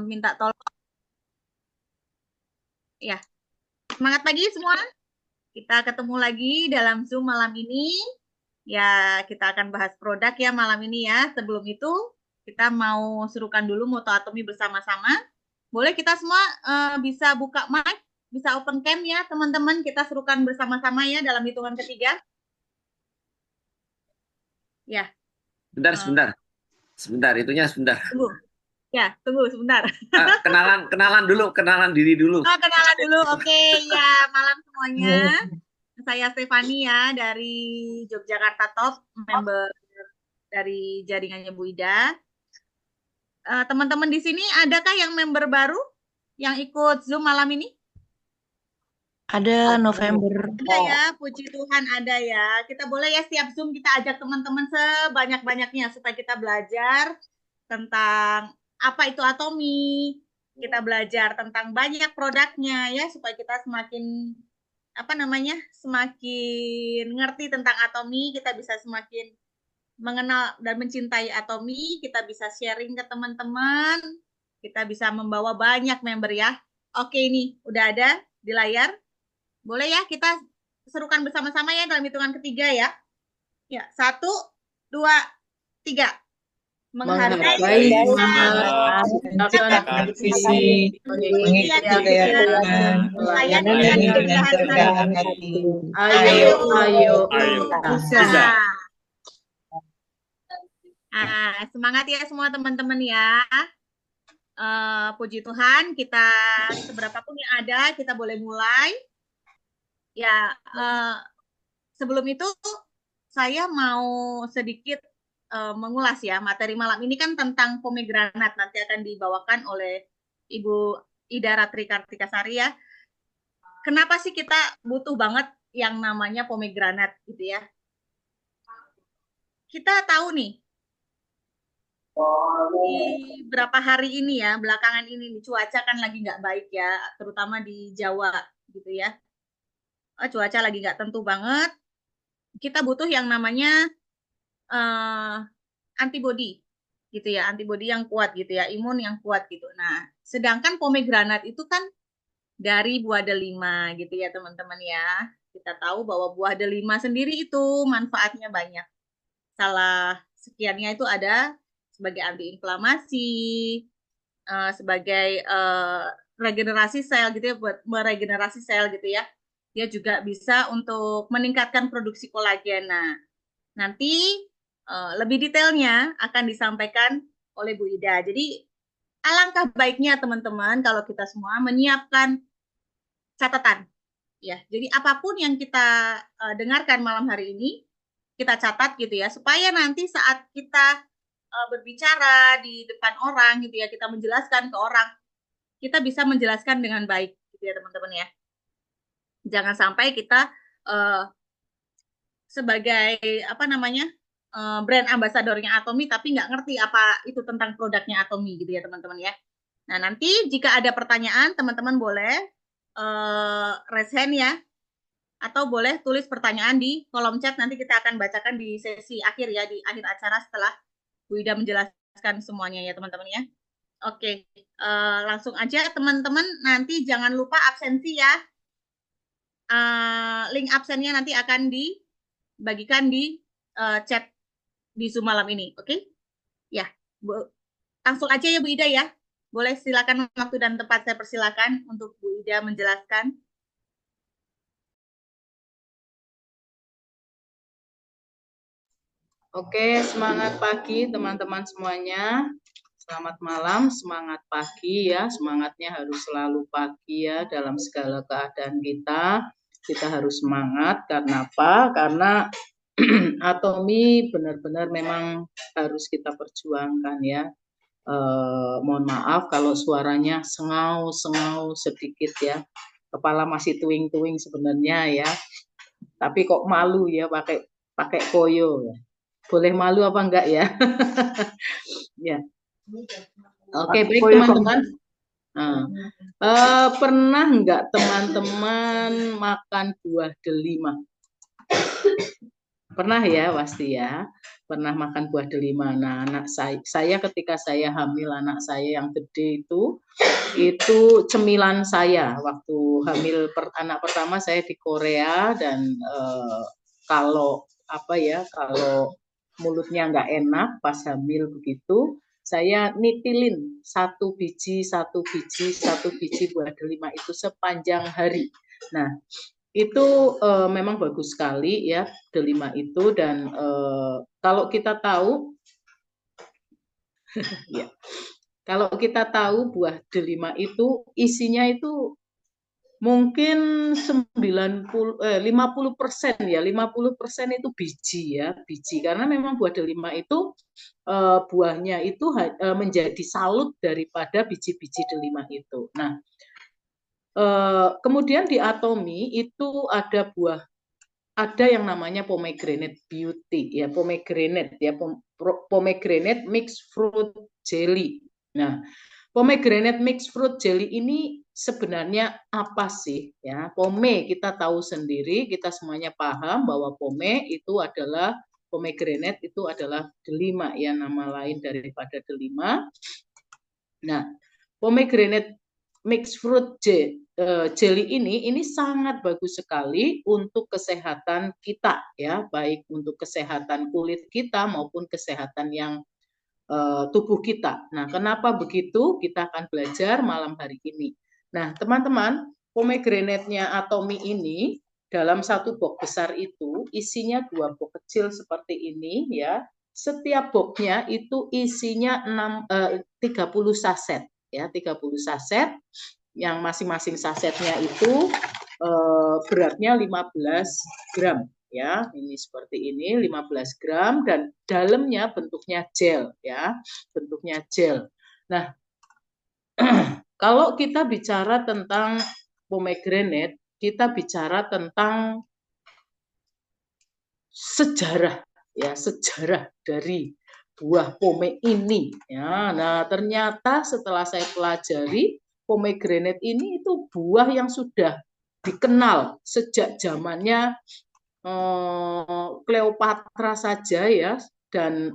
minta tolong ya. Semangat pagi semua. Kita ketemu lagi dalam Zoom malam ini. Ya, kita akan bahas produk ya malam ini ya. Sebelum itu, kita mau serukan dulu moto atomi bersama-sama. Boleh kita semua bisa buka mic, bisa open cam ya teman-teman. Kita serukan bersama-sama ya dalam hitungan ketiga. Ya. Sebentar, itunya sebentar. Tunggu. Ya, tunggu sebentar. Kenalan diri dulu. Oh, kenalan dulu. Oke, ya, malam semuanya. Saya Stefani ya dari Yogyakarta Top, member dari jaringannya Bu Ida. Teman-teman di sini adakah yang member baru yang ikut Zoom malam ini? Ada November. Ada ya, puji Tuhan ada ya. Kita boleh ya setiap Zoom kita ajak teman-teman sebanyak-banyaknya supaya kita belajar tentang apa itu atomi. Kita belajar tentang banyak produknya ya supaya kita semakin semakin ngerti tentang atomi, kita bisa semakin mengenal dan mencintai atomi, kita bisa sharing ke teman-teman, kita bisa membawa banyak member ya. Oke, ini udah ada di layar. Boleh ya kita serukan bersama-sama ya dalam hitungan ketiga ya. Ya, 1, 2, 3. Menghargai semangat, menggunakan visi, mengikuti kegiatan, pelayanan dengan kerendahan hati. Ayo. Bisa. Semangat ya semua teman-teman ya. Puji Tuhan, kita seberapapun yang ada, kita boleh mulai. Ya, sebelum itu saya mau sedikit mengulas ya materi malam ini kan tentang pomegranat, nanti akan dibawakan oleh Ibu Ida Ratri Kartikasari ya. Kenapa sih kita butuh banget yang namanya pomegranat gitu ya? Kita tahu nih di berapa hari ini ya, belakangan ini nih, cuaca kan lagi nggak baik ya, terutama di Jawa gitu ya. Cuaca lagi nggak tentu banget. Kita butuh yang namanya antibody gitu ya, antibody yang kuat gitu ya, imun yang kuat gitu. Nah, sedangkan pomegranat itu kan dari buah delima gitu ya teman-teman ya. Kita tahu bahwa buah delima sendiri itu manfaatnya banyak. Salah sekiannya itu ada sebagai antiinflamasi, sebagai regenerasi sel gitu ya, buat meregenerasi sel gitu ya. Dia juga bisa untuk meningkatkan produksi kolagen. Nah, nanti lebih detailnya akan disampaikan oleh Bu Ida. Jadi alangkah baiknya teman-teman kalau kita semua menyiapkan catatan. Ya, jadi apapun yang kita dengarkan malam hari ini kita catat gitu ya, supaya nanti saat kita berbicara di depan orang gitu ya, kita menjelaskan ke orang, kita bisa menjelaskan dengan baik gitu ya teman-teman ya. Jangan sampai kita sebagai brand ambasadornya Atomi tapi nggak ngerti apa itu tentang produknya Atomi gitu ya teman-teman ya. Nah nanti jika ada pertanyaan teman-teman boleh raise hand ya, atau boleh tulis pertanyaan di kolom chat, nanti kita akan bacakan di sesi akhir ya, di akhir acara setelah Bu Ida menjelaskan semuanya ya teman-teman ya. Oke, langsung aja teman-teman, nanti jangan lupa absensi ya. Link absennya nanti akan dibagikan di chat di Zoom malam ini, oke? Ya, langsung aja ya Bu Ida ya. Boleh silakan waktu dan tempat saya persilakan untuk Bu Ida menjelaskan. Oke, semangat pagi teman-teman semuanya. Selamat malam, semangat pagi ya. Semangatnya harus selalu pagi ya dalam segala keadaan kita. Kita harus semangat karena apa? Karena Atomi benar-benar memang harus kita perjuangkan ya. Mohon maaf kalau suaranya sengau-sengau sedikit ya. Kepala masih tuing-tuing sebenarnya ya. Tapi kok malu ya pakai koyo ya. Boleh malu apa enggak ya? Ya. Oke, baik teman-teman. Pernah enggak teman-teman makan buah delima? Pernah ya, pasti ya. pernah makan buah delima. Nah, anak saya ketika saya hamil anak saya yang gede itu cemilan saya waktu hamil anak pertama saya di Korea, dan kalau kalau mulutnya nggak enak pas hamil begitu, saya nitilin satu biji buah delima itu sepanjang hari. Nah, itu memang bagus sekali ya delima itu, dan kalau kita tahu ya, kalau kita tahu buah delima itu isinya itu mungkin 50% ya, 50% itu biji ya, biji, karena memang buah delima itu buahnya itu menjadi salut daripada biji-biji delima itu. Nah, kemudian di atomi itu ada yang namanya pomegranate beauty ya, pomegranate mixed fruit jelly. Nah, pomegranate mixed fruit jelly ini sebenarnya apa sih ya? Pome kita tahu sendiri, kita semuanya paham bahwa pomegranate itu adalah delima ya, nama lain daripada delima. Nah, pomegranate mixed fruit jelly ini sangat bagus sekali untuk kesehatan kita ya, baik untuk kesehatan kulit kita maupun kesehatan yang tubuh kita. Nah, kenapa begitu? Kita akan belajar malam hari ini. Nah, teman-teman, pomegranate-nya atomi ini dalam satu box besar itu isinya 2 box kecil seperti ini ya. Setiap boxnya itu isinya 30 saset ya, 30 saset, yang masing-masing sasetnya itu beratnya 15 gram ya, ini seperti ini 15 gram, dan dalamnya bentuknya gel ya, bentuknya gel. Nah, kalau kita bicara tentang pomegranate, kita bicara tentang sejarah ya, sejarah dari buah pome ini ya. Nah, ternyata setelah saya pelajari, pomegranate ini itu buah yang sudah dikenal sejak zamannya Cleopatra saja ya, dan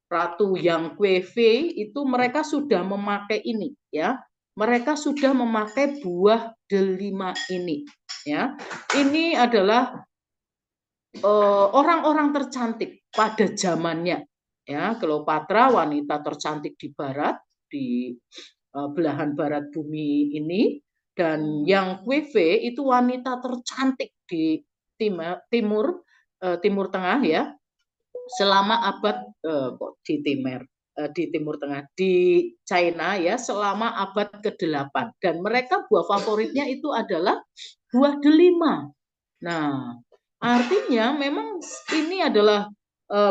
Ratu Yang Kuei itu mereka sudah memakai ini ya. Mereka sudah memakai buah delima ini ya. Ini adalah orang-orang tercantik pada zamannya ya. Cleopatra wanita tercantik di barat, di belahan barat bumi ini, dan Yang Kuei itu wanita tercantik di timur tengah ya, selama abad di timur tengah, di China ya, selama abad ke-8, dan mereka buah favoritnya itu adalah buah delima. Nah, artinya memang ini adalah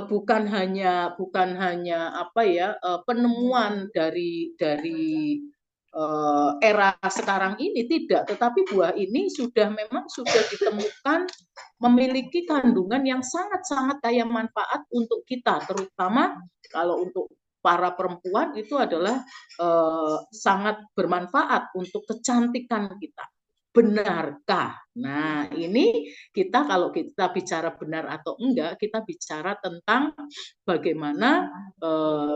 bukan hanya penemuan dari era sekarang ini, tidak, tetapi buah ini memang sudah ditemukan memiliki kandungan yang sangat-sangat kaya manfaat untuk kita, terutama kalau untuk para perempuan itu adalah sangat bermanfaat untuk kecantikan kita. Benarkah? Nah, ini kalau kita bicara benar atau enggak, kita bicara tentang bagaimana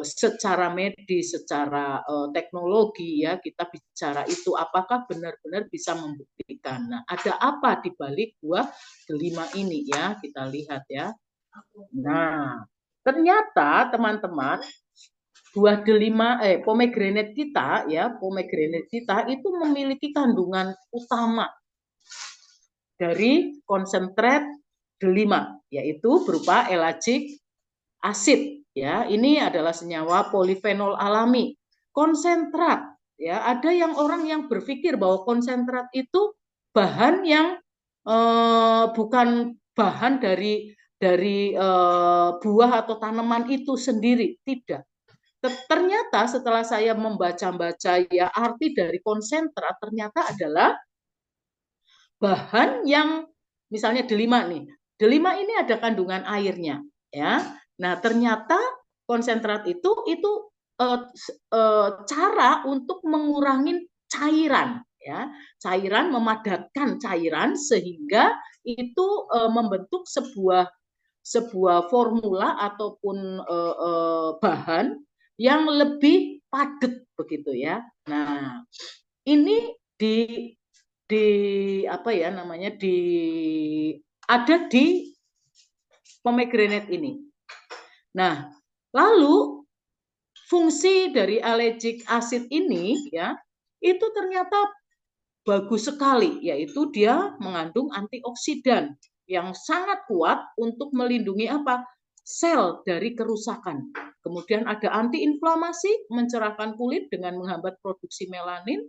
secara medis, secara teknologi ya, kita bicara itu apakah benar-benar bisa membuktikan. Nah, ada apa di balik buah delima ini ya, kita lihat ya. Nah, ternyata teman-teman, buah delima pomegranate kita itu memiliki kandungan utama dari konsentrat delima, yaitu berupa elagic acid ya. Ini adalah senyawa polifenol alami konsentrat ya. Ada orang yang berpikir bahwa konsentrat itu bahan yang bukan bahan dari buah atau tanaman itu sendiri, tidak. Ternyata setelah saya membaca-baca ya arti dari konsentrat, ternyata adalah bahan yang misalnya delima nih. Delima ini ada kandungan airnya ya. Nah, ternyata konsentrat itu cara untuk mengurangi cairan ya. Cairan, memadatkan cairan sehingga itu membentuk sebuah formula ataupun bahan yang lebih padat begitu ya. Nah, ini apa ya namanya ada di pomegranate ini. Nah, lalu fungsi dari allergic acid ini ya itu ternyata bagus sekali, yaitu dia mengandung antioksidan yang sangat kuat untuk melindungi apa? Sel dari kerusakan. Kemudian ada antiinflamasi, mencerahkan kulit dengan menghambat produksi melanin,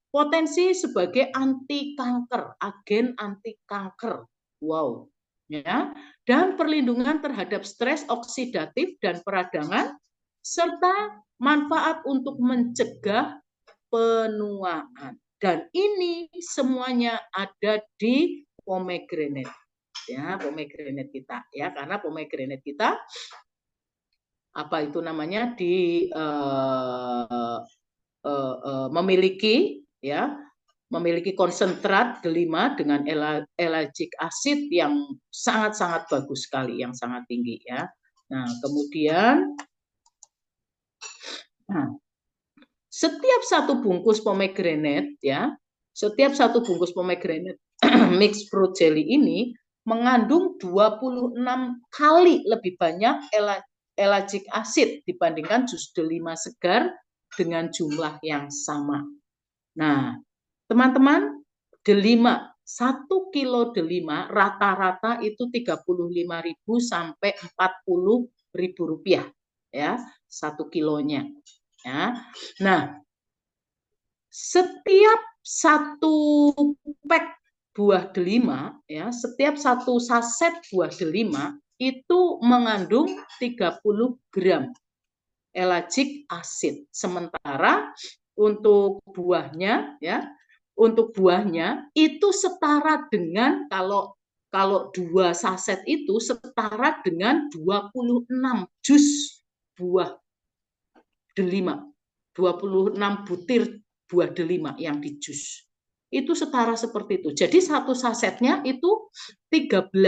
potensi sebagai anti kanker, agen anti kanker. Wow. Ya, dan perlindungan terhadap stres oksidatif dan peradangan serta manfaat untuk mencegah penuaan. Dan ini semuanya ada di pomegranate. Ya, pomegranate kita ya, karena pomegranate kita apa itu namanya memiliki konsentrat delima dengan ellagic acid yang sangat-sangat bagus sekali, yang sangat tinggi ya. Nah, kemudian setiap satu bungkus pomegranate ya, setiap satu bungkus pomegranate mixed fruit jelly ini mengandung 26 kali lebih banyak ellagic acid dibandingkan jus delima segar dengan jumlah yang sama. Nah, teman-teman, delima 1 kilo delima rata-rata itu 35.000 sampai 40.000 rupiah ya, 1 kilonya. Ya. Nah, setiap satu pack buah delima ya, setiap satu saset buah delima itu mengandung 30 gram ellagic acid. Sementara untuk buahnya ya, untuk buahnya itu setara dengan kalau 2 saset itu setara dengan 26 jus buah delima, 26 butir buah delima yang di jus. Itu setara seperti itu. Jadi satu sasetnya itu 13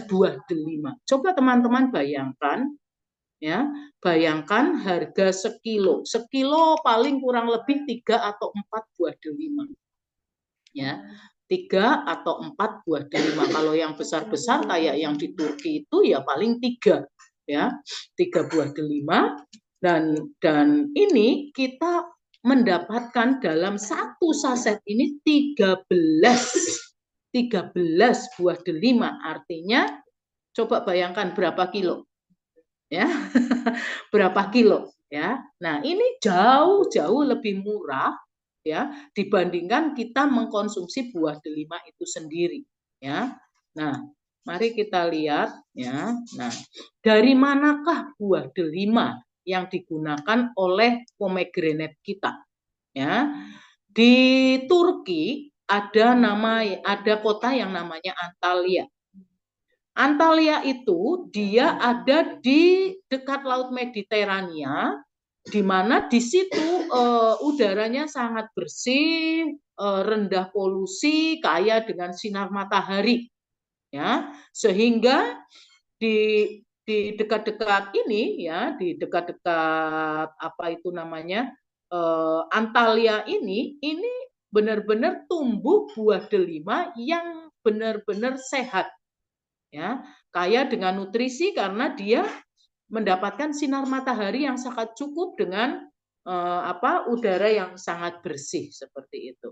buah delima. Coba teman-teman bayangkan ya, bayangkan harga sekilo. Sekilo paling kurang lebih 3 atau 4 buah delima. Ya, 3 atau 4 buah delima. Kalau yang besar-besar kayak yang di Turki itu ya paling 3 ya, 3 buah delima. Dan ini kita mendapatkan dalam satu saset ini 13 buah delima, artinya coba bayangkan berapa kilo ya. Berapa kilo ya. Nah, ini jauh lebih murah ya dibandingkan kita mengkonsumsi buah delima itu sendiri ya. Nah, mari kita lihat ya. Nah, dari manakah buah delima yang digunakan oleh pomegranate kita ya? Di Turki ada kota yang namanya Antalya. Antalya itu dia ada di dekat Laut Mediterania, di mana di situ udaranya sangat bersih, rendah polusi, kaya dengan sinar matahari, ya, sehingga di dekat-dekat ini ya, di dekat-dekat apa itu namanya Antalya ini benar-benar tumbuh buah delima yang benar-benar sehat, ya, kaya dengan nutrisi karena dia mendapatkan sinar matahari yang sangat cukup dengan udara yang sangat bersih seperti itu.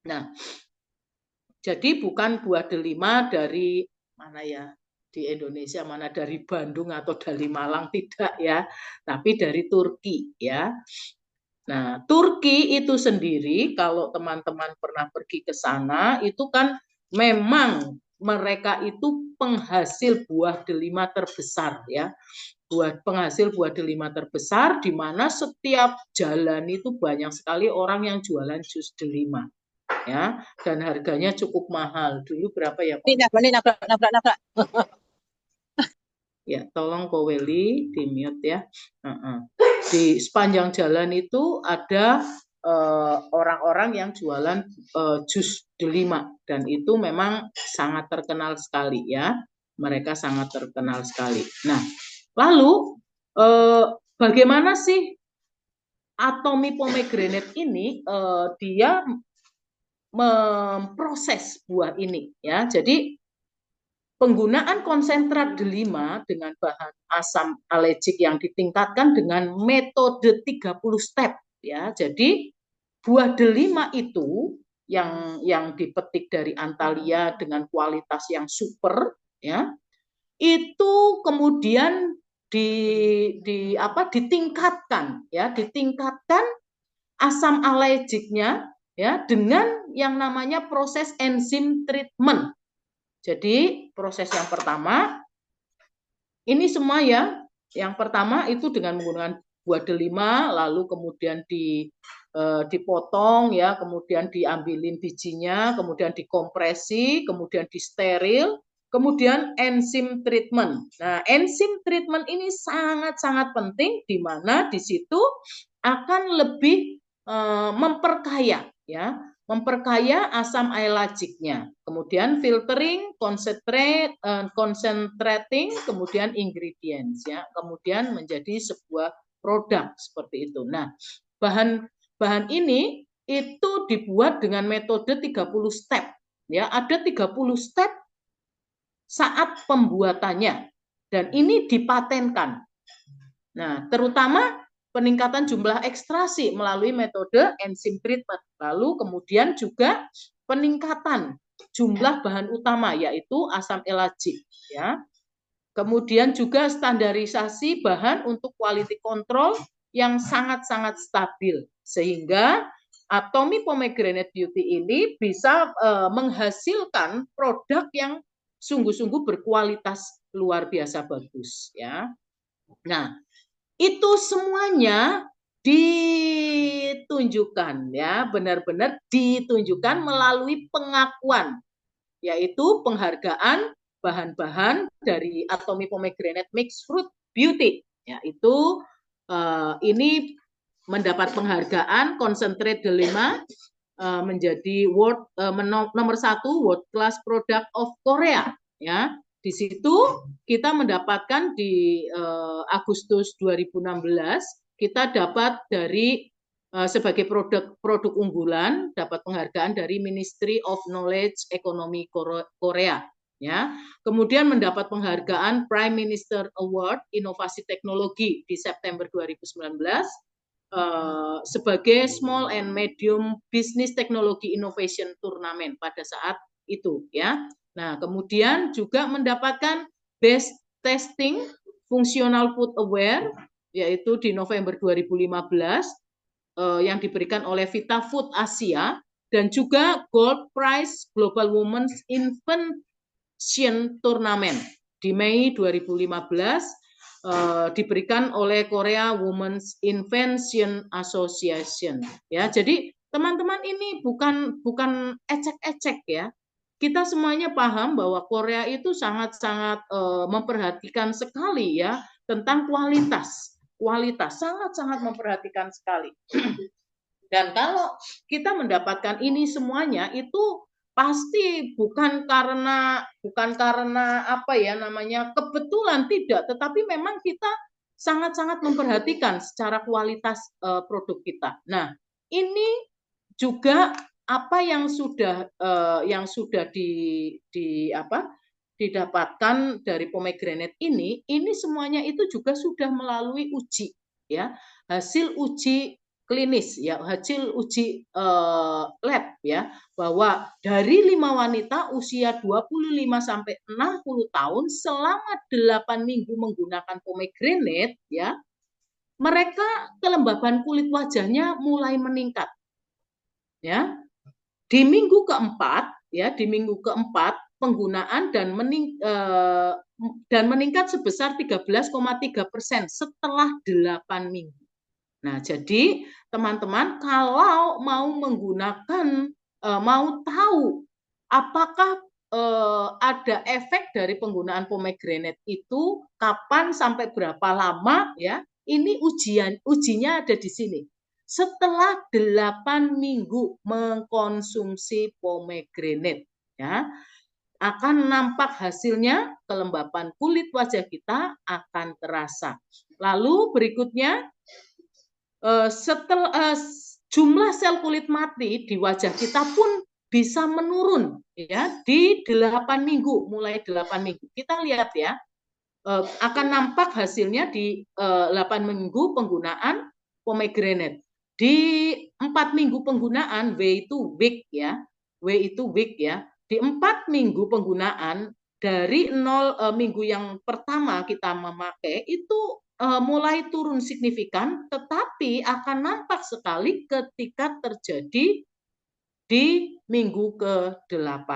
Nah, jadi bukan buah delima dari mana ya, di Indonesia, mana dari Bandung atau dari Malang, tidak ya, tapi dari Turki ya. Nah, Turki itu sendiri kalau teman-teman pernah pergi ke sana itu kan memang mereka itu penghasil buah delima terbesar ya. Penghasil buah delima terbesar, di mana setiap jalan itu banyak sekali orang yang jualan jus delima ya, dan harganya cukup mahal. Dulu berapa ya Pak? Ini nabrak. Ya, tolong Koweli di mute ya. Di sepanjang jalan itu ada orang-orang yang jualan jus delima, dan itu memang sangat terkenal sekali ya. mereka sangat terkenal sekali. Nah, lalu bagaimana sih Atomy pomegranate ini dia memproses buah ini ya. Jadi penggunaan konsentrat delima dengan bahan asam alergik yang ditingkatkan dengan metode 30 step ya. Jadi buah delima itu yang dipetik dari Antalya dengan kualitas yang super ya. Itu kemudian ditingkatkan ya, ditingkatkan asam alergiknya ya dengan yang namanya proses enzim treatment. Jadi proses yang pertama ini semua ya. Yang pertama itu dengan menggunakan buah delima, lalu kemudian dipotong ya, kemudian diambilin bijinya, kemudian dikompresi, kemudian disteril, kemudian enzim treatment. Nah, enzim treatment ini sangat-sangat penting di mana di situ akan lebih memperkaya ya, memperkaya asam alergiknya. Kemudian filtering, concentrating, kemudian ingredients ya. Kemudian menjadi sebuah produk seperti itu. Nah, bahan ini itu dibuat dengan metode 30 step ya. Ada 30 step saat pembuatannya dan ini dipatenkan. Nah, terutama peningkatan jumlah ekstrasi melalui metode enzim treatment. Lalu kemudian juga peningkatan jumlah bahan utama yaitu asam alergik ya. Kemudian juga standarisasi bahan untuk quality control yang sangat-sangat stabil sehingga Atomy Pomegranate Beauty ini bisa menghasilkan produk yang sungguh-sungguh berkualitas luar biasa bagus ya. Nah, itu semuanya ditunjukkan ya, benar-benar ditunjukkan melalui pengakuan, yaitu penghargaan bahan-bahan dari Atomy Pomegranate Mixed Fruit Beauty, yaitu ini mendapat penghargaan concentrate delima menjadi nomor 1 World Class Product of Korea ya. Di situ kita mendapatkan di Agustus 2016 kita dapat dari sebagai produk unggulan dapat penghargaan dari Ministry of Knowledge Economy Korea ya. Kemudian mendapat penghargaan Prime Minister Award Inovasi Teknologi di September 2019 sebagai Small and Medium Business Technology Innovation Tournament pada saat itu ya. Nah, kemudian juga mendapatkan Best Testing Functional Food Aware yaitu di November 2015 yang diberikan oleh Vita Food Asia dan juga Gold Prize Global Women's Invention Tournament di Mei 2015 diberikan oleh Korea Women's Invention Association ya. Jadi teman-teman ini bukan ecek-ecek ya. Kita semuanya paham bahwa Korea itu sangat-sangat memperhatikan sekali ya tentang kualitas sangat-sangat memperhatikan sekali. Dan kalau kita mendapatkan ini semuanya itu pasti bukan karena apa ya namanya kebetulan, tidak, tetapi memang kita sangat-sangat memperhatikan secara kualitas produk kita. Nah, ini juga apa yang sudah didapatkan dari pomegranate ini semuanya itu juga sudah melalui uji ya, hasil uji klinis ya, hasil uji lab ya, bahwa dari 5 wanita usia 25 sampai 60 tahun selama 8 minggu menggunakan pomegranate ya, mereka kelembaban kulit wajahnya mulai meningkat. Ya. Di minggu keempat penggunaan dan meningkat sebesar 13,3% setelah 8 minggu. Nah, jadi teman-teman kalau mau menggunakan, mau tahu apakah ada efek dari penggunaan pomegranate itu kapan sampai berapa lama ya, ini ujinya ada di sini. Setelah 8 minggu mengkonsumsi pomegranate ya, akan nampak hasilnya, kelembapan kulit wajah kita akan terasa. Lalu berikutnya, setelah jumlah sel kulit mati di wajah kita pun bisa menurun ya di 8 minggu, mulai 8 minggu. Kita lihat ya, akan nampak hasilnya di 8 minggu penggunaan pomegranate. Di 4 minggu penggunaan, W itu week ya, W itu week ya. Di 4 minggu penggunaan, dari 0 minggu yang pertama kita memakai itu mulai turun signifikan, tetapi akan nampak sekali ketika terjadi di minggu ke-8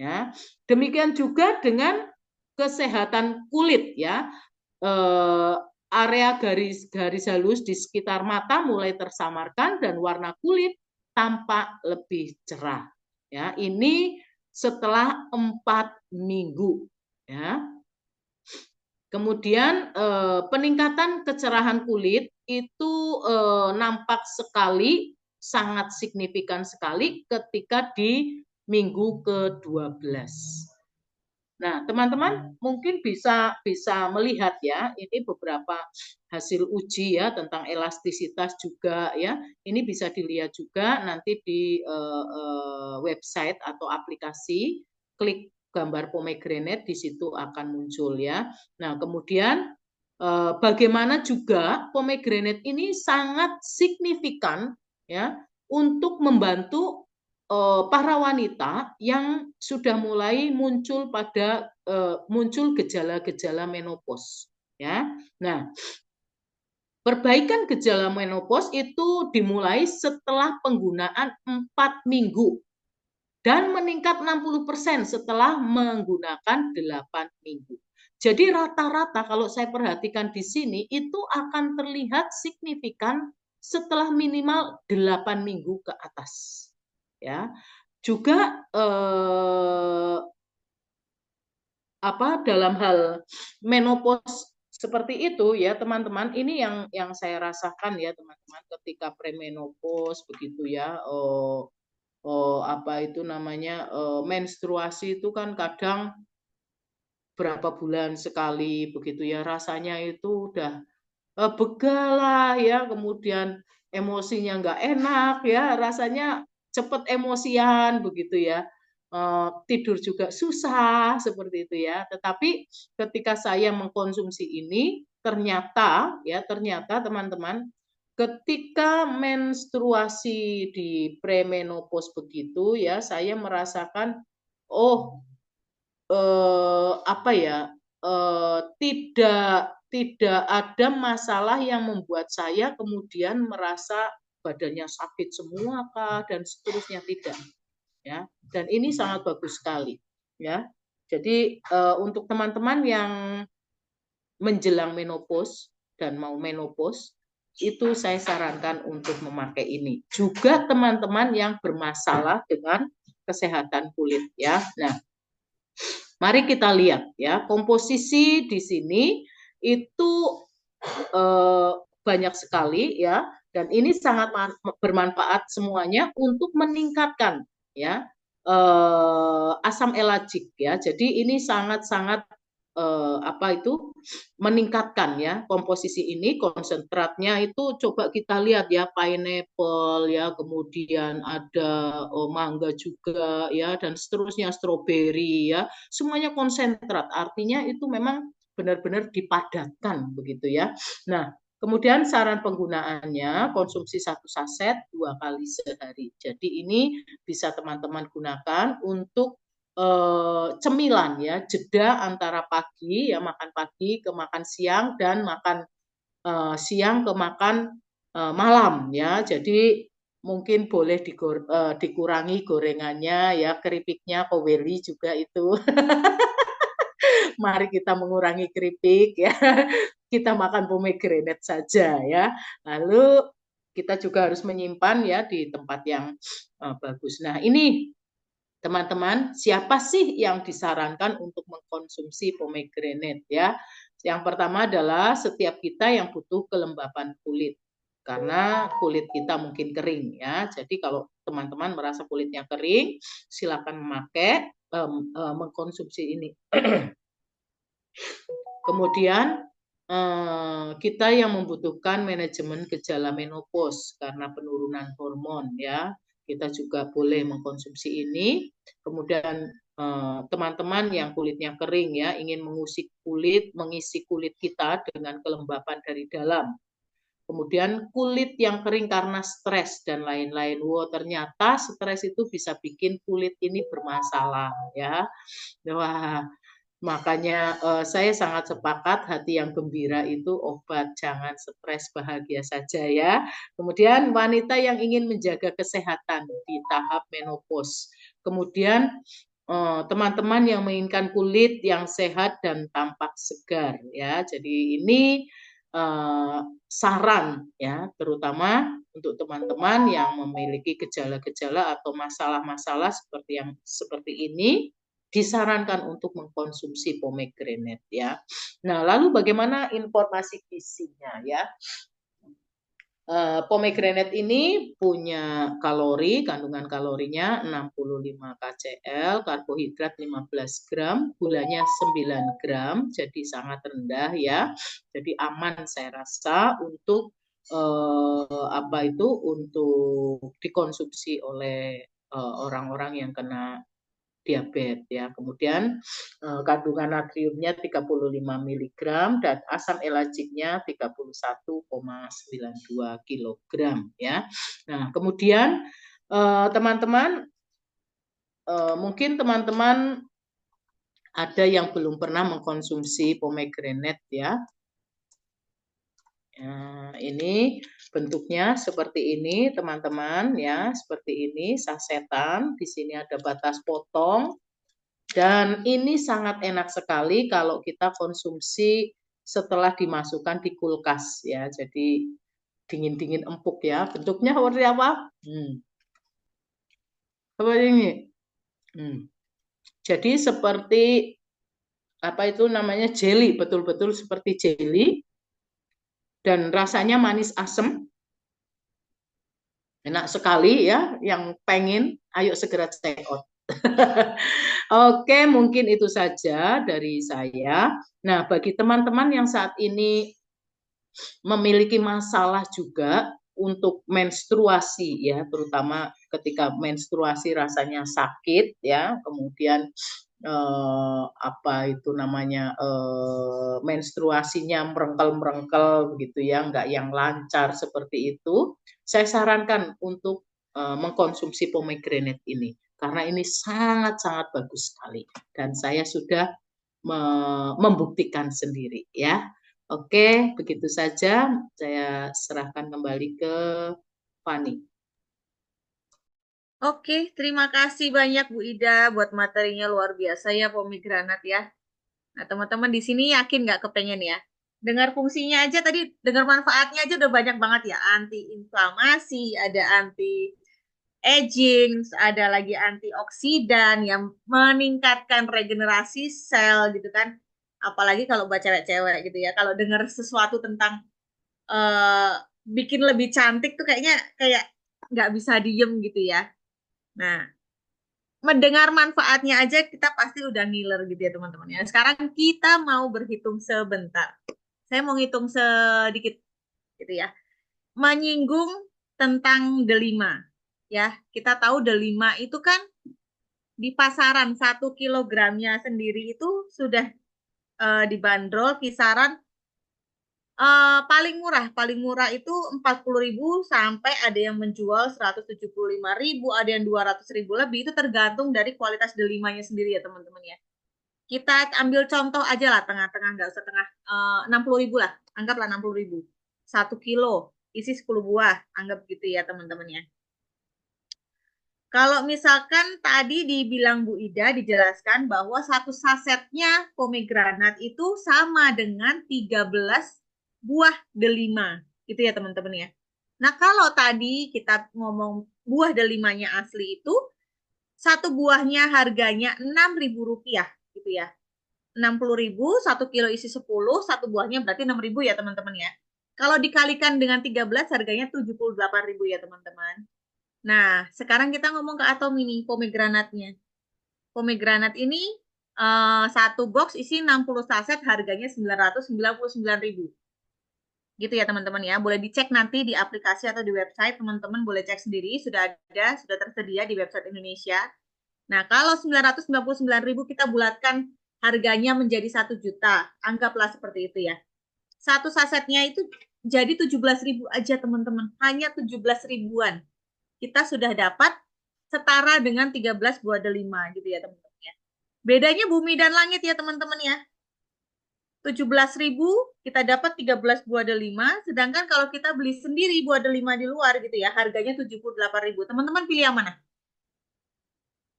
ya. Demikian juga dengan kesehatan kulit ya. Area garis halus di sekitar mata mulai tersamarkan dan warna kulit tampak lebih cerah ya. Ini setelah 4 minggu ya. Kemudian peningkatan kecerahan kulit itu nampak sekali, sangat signifikan sekali ketika di minggu ke-12. Nah, teman-teman mungkin bisa melihat ya, ini beberapa hasil uji ya tentang elastisitas juga ya. Ini bisa dilihat juga nanti di website atau aplikasi, klik gambar pomegranate, di situ akan muncul ya. Nah, kemudian bagaimana juga pomegranate ini sangat signifikan ya untuk membantu para wanita yang sudah mulai muncul muncul gejala-gejala menopause ya. Nah, perbaikan gejala menopause itu dimulai setelah penggunaan 4 minggu dan meningkat 60% setelah menggunakan 8 minggu. Jadi rata-rata kalau saya perhatikan di sini itu akan terlihat signifikan setelah minimal 8 minggu ke atas. Ya. Juga dalam hal menopause seperti itu ya teman-teman, ini yang saya rasakan ya teman-teman ketika premenopause begitu ya. Apa itu namanya, menstruasi itu kan kadang berapa bulan sekali begitu ya, rasanya itu udah begal lah ya, kemudian emosinya nggak enak ya, rasanya cepet emosian begitu ya, tidur juga susah seperti itu ya. Tetapi ketika saya mengkonsumsi ini ternyata teman-teman, ketika menstruasi di premenopause begitu ya, saya merasakan tidak ada masalah yang membuat saya kemudian merasa badannya sakit semua kah dan seterusnya, tidak ya. Dan ini sangat bagus sekali ya. Jadi untuk teman-teman yang menjelang menopause dan mau menopause, itu saya sarankan untuk memakai ini. Juga teman-teman yang bermasalah dengan kesehatan kulit ya. Nah, mari kita lihat ya, komposisi di sini itu banyak sekali ya, dan ini sangat bermanfaat semuanya untuk meningkatkan ya asam elagik ya. Jadi ini sangat-sangat meningkatkan ya komposisi ini. Konsentratnya itu coba kita lihat ya, pineapple ya, kemudian ada mangga juga ya, dan seterusnya, stroberi ya, semuanya konsentrat, artinya itu memang benar-benar dipadatkan begitu ya. Nah, kemudian saran penggunaannya, konsumsi 1 saset 2 kali sehari. Jadi ini bisa teman-teman gunakan untuk cemilan ya, jeda antara pagi ya, makan pagi ke makan siang, dan makan siang ke makan malam ya. Jadi mungkin boleh dikurangi gorengannya ya, keripiknya, koweli juga itu. Mari kita mengurangi keripik ya. Kita makan pomegranate saja ya. Lalu kita juga harus menyimpan ya di tempat yang bagus. Nah, ini teman-teman, siapa sih yang disarankan untuk mengkonsumsi pomegranate ya? Yang pertama adalah setiap kita yang butuh kelembapan kulit. Karena kulit kita mungkin kering ya. Jadi kalau teman-teman merasa kulitnya kering, silakan memakai. mengkonsumsi ini. Kemudian kita yang membutuhkan manajemen gejala menopause karena penurunan hormon ya, kita juga boleh mengkonsumsi ini. Kemudian teman-teman yang kulitnya kering ya, ingin mengisi kulit kita dengan kelembapan dari dalam. Kemudian kulit yang kering karena stres dan lain-lain. Wow, ternyata stres itu bisa bikin kulit ini bermasalah ya. Wah, makanya saya sangat sepakat hati yang gembira itu obat, jangan stres, bahagia saja ya. Kemudian wanita yang ingin menjaga kesehatan di tahap menopause. Kemudian teman-teman yang menginginkan kulit yang sehat dan tampak segar ya. Jadi ini saran ya, terutama untuk teman-teman yang memiliki gejala-gejala atau masalah-masalah seperti ini, disarankan untuk mengkonsumsi pomegranate ya. Nah, lalu bagaimana informasi gizinya ya? Pomegranate ini punya kandungan kalorinya 65 kcal, karbohidrat 15 gram, gulanya 9 gram, jadi sangat rendah ya. Jadi aman saya rasa untuk untuk dikonsumsi oleh orang-orang yang kena diabetes ya. Kemudian kandungan natriumnya 35 mg dan asam elagiknya 31,92 kg ya. Nah, kemudian teman-teman mungkin teman-teman ada yang belum pernah mengkonsumsi pomegranate ya. Ini bentuknya seperti ini teman-teman ya, seperti ini sasetan. Di sini ada batas potong dan ini sangat enak sekali kalau kita konsumsi setelah dimasukkan di kulkas ya. Jadi dingin-dingin empuk ya. Bentuknya seperti apa? Seperti ini. Jadi seperti apa itu namanya jelly, betul-betul seperti jelly. Dan rasanya manis asam, enak sekali ya. Yang pengen, ayo segera check out. Oke, mungkin itu saja dari saya. Nah, bagi teman-teman yang saat ini memiliki masalah juga untuk menstruasi ya, terutama ketika menstruasi rasanya sakit ya, kemudian menstruasinya merengkel-merengkel begitu ya, enggak yang lancar seperti itu, saya sarankan untuk mengkonsumsi pomegranate ini karena ini sangat-sangat bagus sekali dan saya sudah membuktikan sendiri ya. Oke, begitu saja saya serahkan kembali ke Fani. Oke, terima kasih banyak Bu Ida buat materinya luar biasa ya pomegranate ya. Nah, teman-teman di sini yakin nggak kepengen ya? Dengar fungsinya aja tadi, dengar manfaatnya aja udah banyak banget ya. Anti-inflamasi, ada anti-aging, ada lagi antioksidan yang meningkatkan regenerasi sel gitu kan. Apalagi kalau buat cewek-cewek gitu ya. Kalau dengar sesuatu tentang bikin lebih cantik tuh kayaknya kayak nggak bisa diem gitu ya. Nah, mendengar manfaatnya aja kita pasti udah ngiler gitu ya teman-teman ya. Sekarang kita mau berhitung sebentar. Saya mau ngitung sedikit gitu ya. Menyinggung tentang delima. Ya, kita tahu delima itu kan di pasaran 1 kilogramnya sendiri itu sudah dibanderol kisaran paling murah itu 40.000 sampai ada yang menjual 175.000, ada yang 200.000 lebih, itu tergantung dari kualitas delimanya sendiri ya teman-teman ya. Kita ambil contoh aja lah tengah-tengah, nggak usah tengah, 60.000 lah, anggaplah 60.000. 1 kilo isi 10 buah, anggap gitu ya teman-teman ya. Kalau misalkan tadi dibilang Bu Ida, dijelaskan bahwa satu sasetnya pomegranat itu sama dengan 13 buah delima, gitu ya teman-teman ya. Nah, kalau tadi kita ngomong buah delimanya asli itu, satu buahnya harganya Rp6.000, gitu ya. 60.000, 1 kilo isi 10, satu buahnya berarti 6.000 ya teman-teman ya. Kalau dikalikan dengan 13, harganya 78.000 ya teman-teman. Nah, sekarang kita ngomong ke atom ini, pomegranatnya. pomegranate ini satu box isi 60 saset harganya 999.000. Gitu ya teman-teman ya. Boleh dicek nanti di aplikasi atau di website, teman-teman boleh cek sendiri, sudah tersedia di website Indonesia. Nah, kalau 999.000 kita bulatkan harganya menjadi 1 juta, anggaplah seperti itu ya. Satu sasetnya itu jadi 17.000 aja teman-teman, hanya 17 ribuan. Kita sudah dapat setara dengan 13 buah delima gitu ya teman-teman ya. Bedanya bumi dan langit ya teman-teman ya. 17.000 kita dapat 13 buah delima, sedangkan kalau kita beli sendiri buah delima di luar gitu ya, harganya 78.000. Teman-teman pilih yang mana?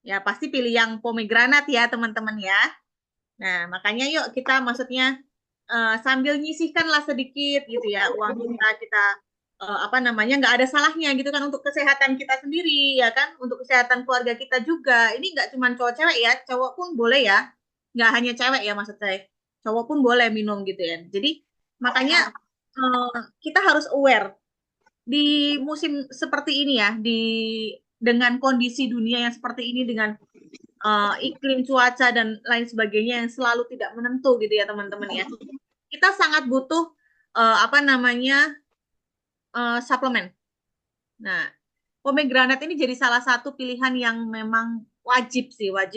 Ya pasti pilih yang pomegranate ya teman-teman ya. Nah makanya yuk kita maksudnya sambil nyisihkanlah sedikit gitu ya uang kita apa namanya nggak ada salahnya gitu kan untuk kesehatan kita sendiri ya kan, untuk kesehatan keluarga kita juga. Ini nggak cuma cowok cewek ya, cowok pun boleh ya, nggak hanya cewek ya maksud saya, cowok pun boleh minum gitu ya. Jadi makanya kita harus aware di musim seperti ini ya, dengan kondisi dunia yang seperti ini, dengan iklim cuaca dan lain sebagainya yang selalu tidak menentu gitu ya teman-teman ya. Kita sangat butuh apa namanya suplemen. Nah, pomegranate ini jadi salah satu pilihan yang memang wajib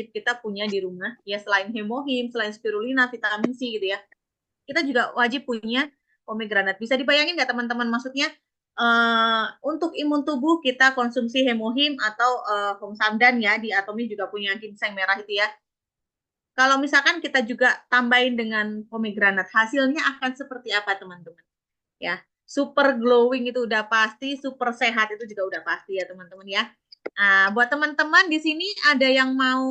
kita punya di rumah ya, selain hemohim, selain spirulina, vitamin C gitu ya. Kita juga wajib punya pomegranate. Bisa dibayangin nggak teman-teman, maksudnya untuk imun tubuh kita konsumsi hemohim atau homsamdan ya, di Atomi juga punya ginseng merah itu ya. Kalau misalkan kita juga tambahin dengan pomegranate, hasilnya akan seperti apa teman-teman? Ya, super glowing itu udah pasti, super sehat itu juga udah pasti ya teman-teman ya. Nah, buat teman-teman di sini ada yang mau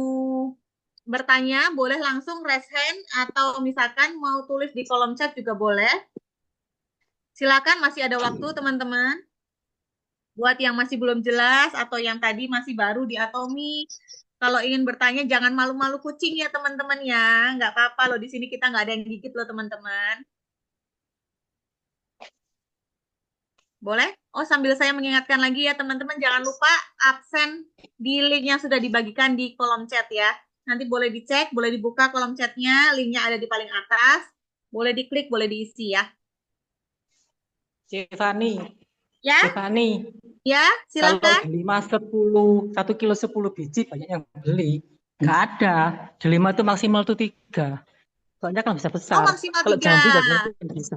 bertanya, boleh langsung raise hand atau misalkan mau tulis di kolom chat juga boleh. Silakan, masih ada waktu teman-teman. Buat yang masih belum jelas atau yang tadi masih baru di Atomi, kalau ingin bertanya jangan malu-malu kucing ya teman-teman ya. Nggak apa-apa loh, di sini kita nggak ada yang gigit loh teman-teman. Boleh? Oh, sambil saya mengingatkan lagi ya teman-teman, jangan lupa absen di link yang sudah dibagikan di kolom chat ya. Nanti boleh dicek, boleh dibuka kolom chatnya, linknya ada di paling atas. Boleh diklik, boleh diisi ya. Stefani, Ya, Stefani, ya kalau silakan. delima 1 kilo 10 biji banyak yang beli. Nggak ada. Delima itu maksimal tuh 3. Soalnya kan bisa Oh, besar. maksimal Kalau 3. jambu juga bisa.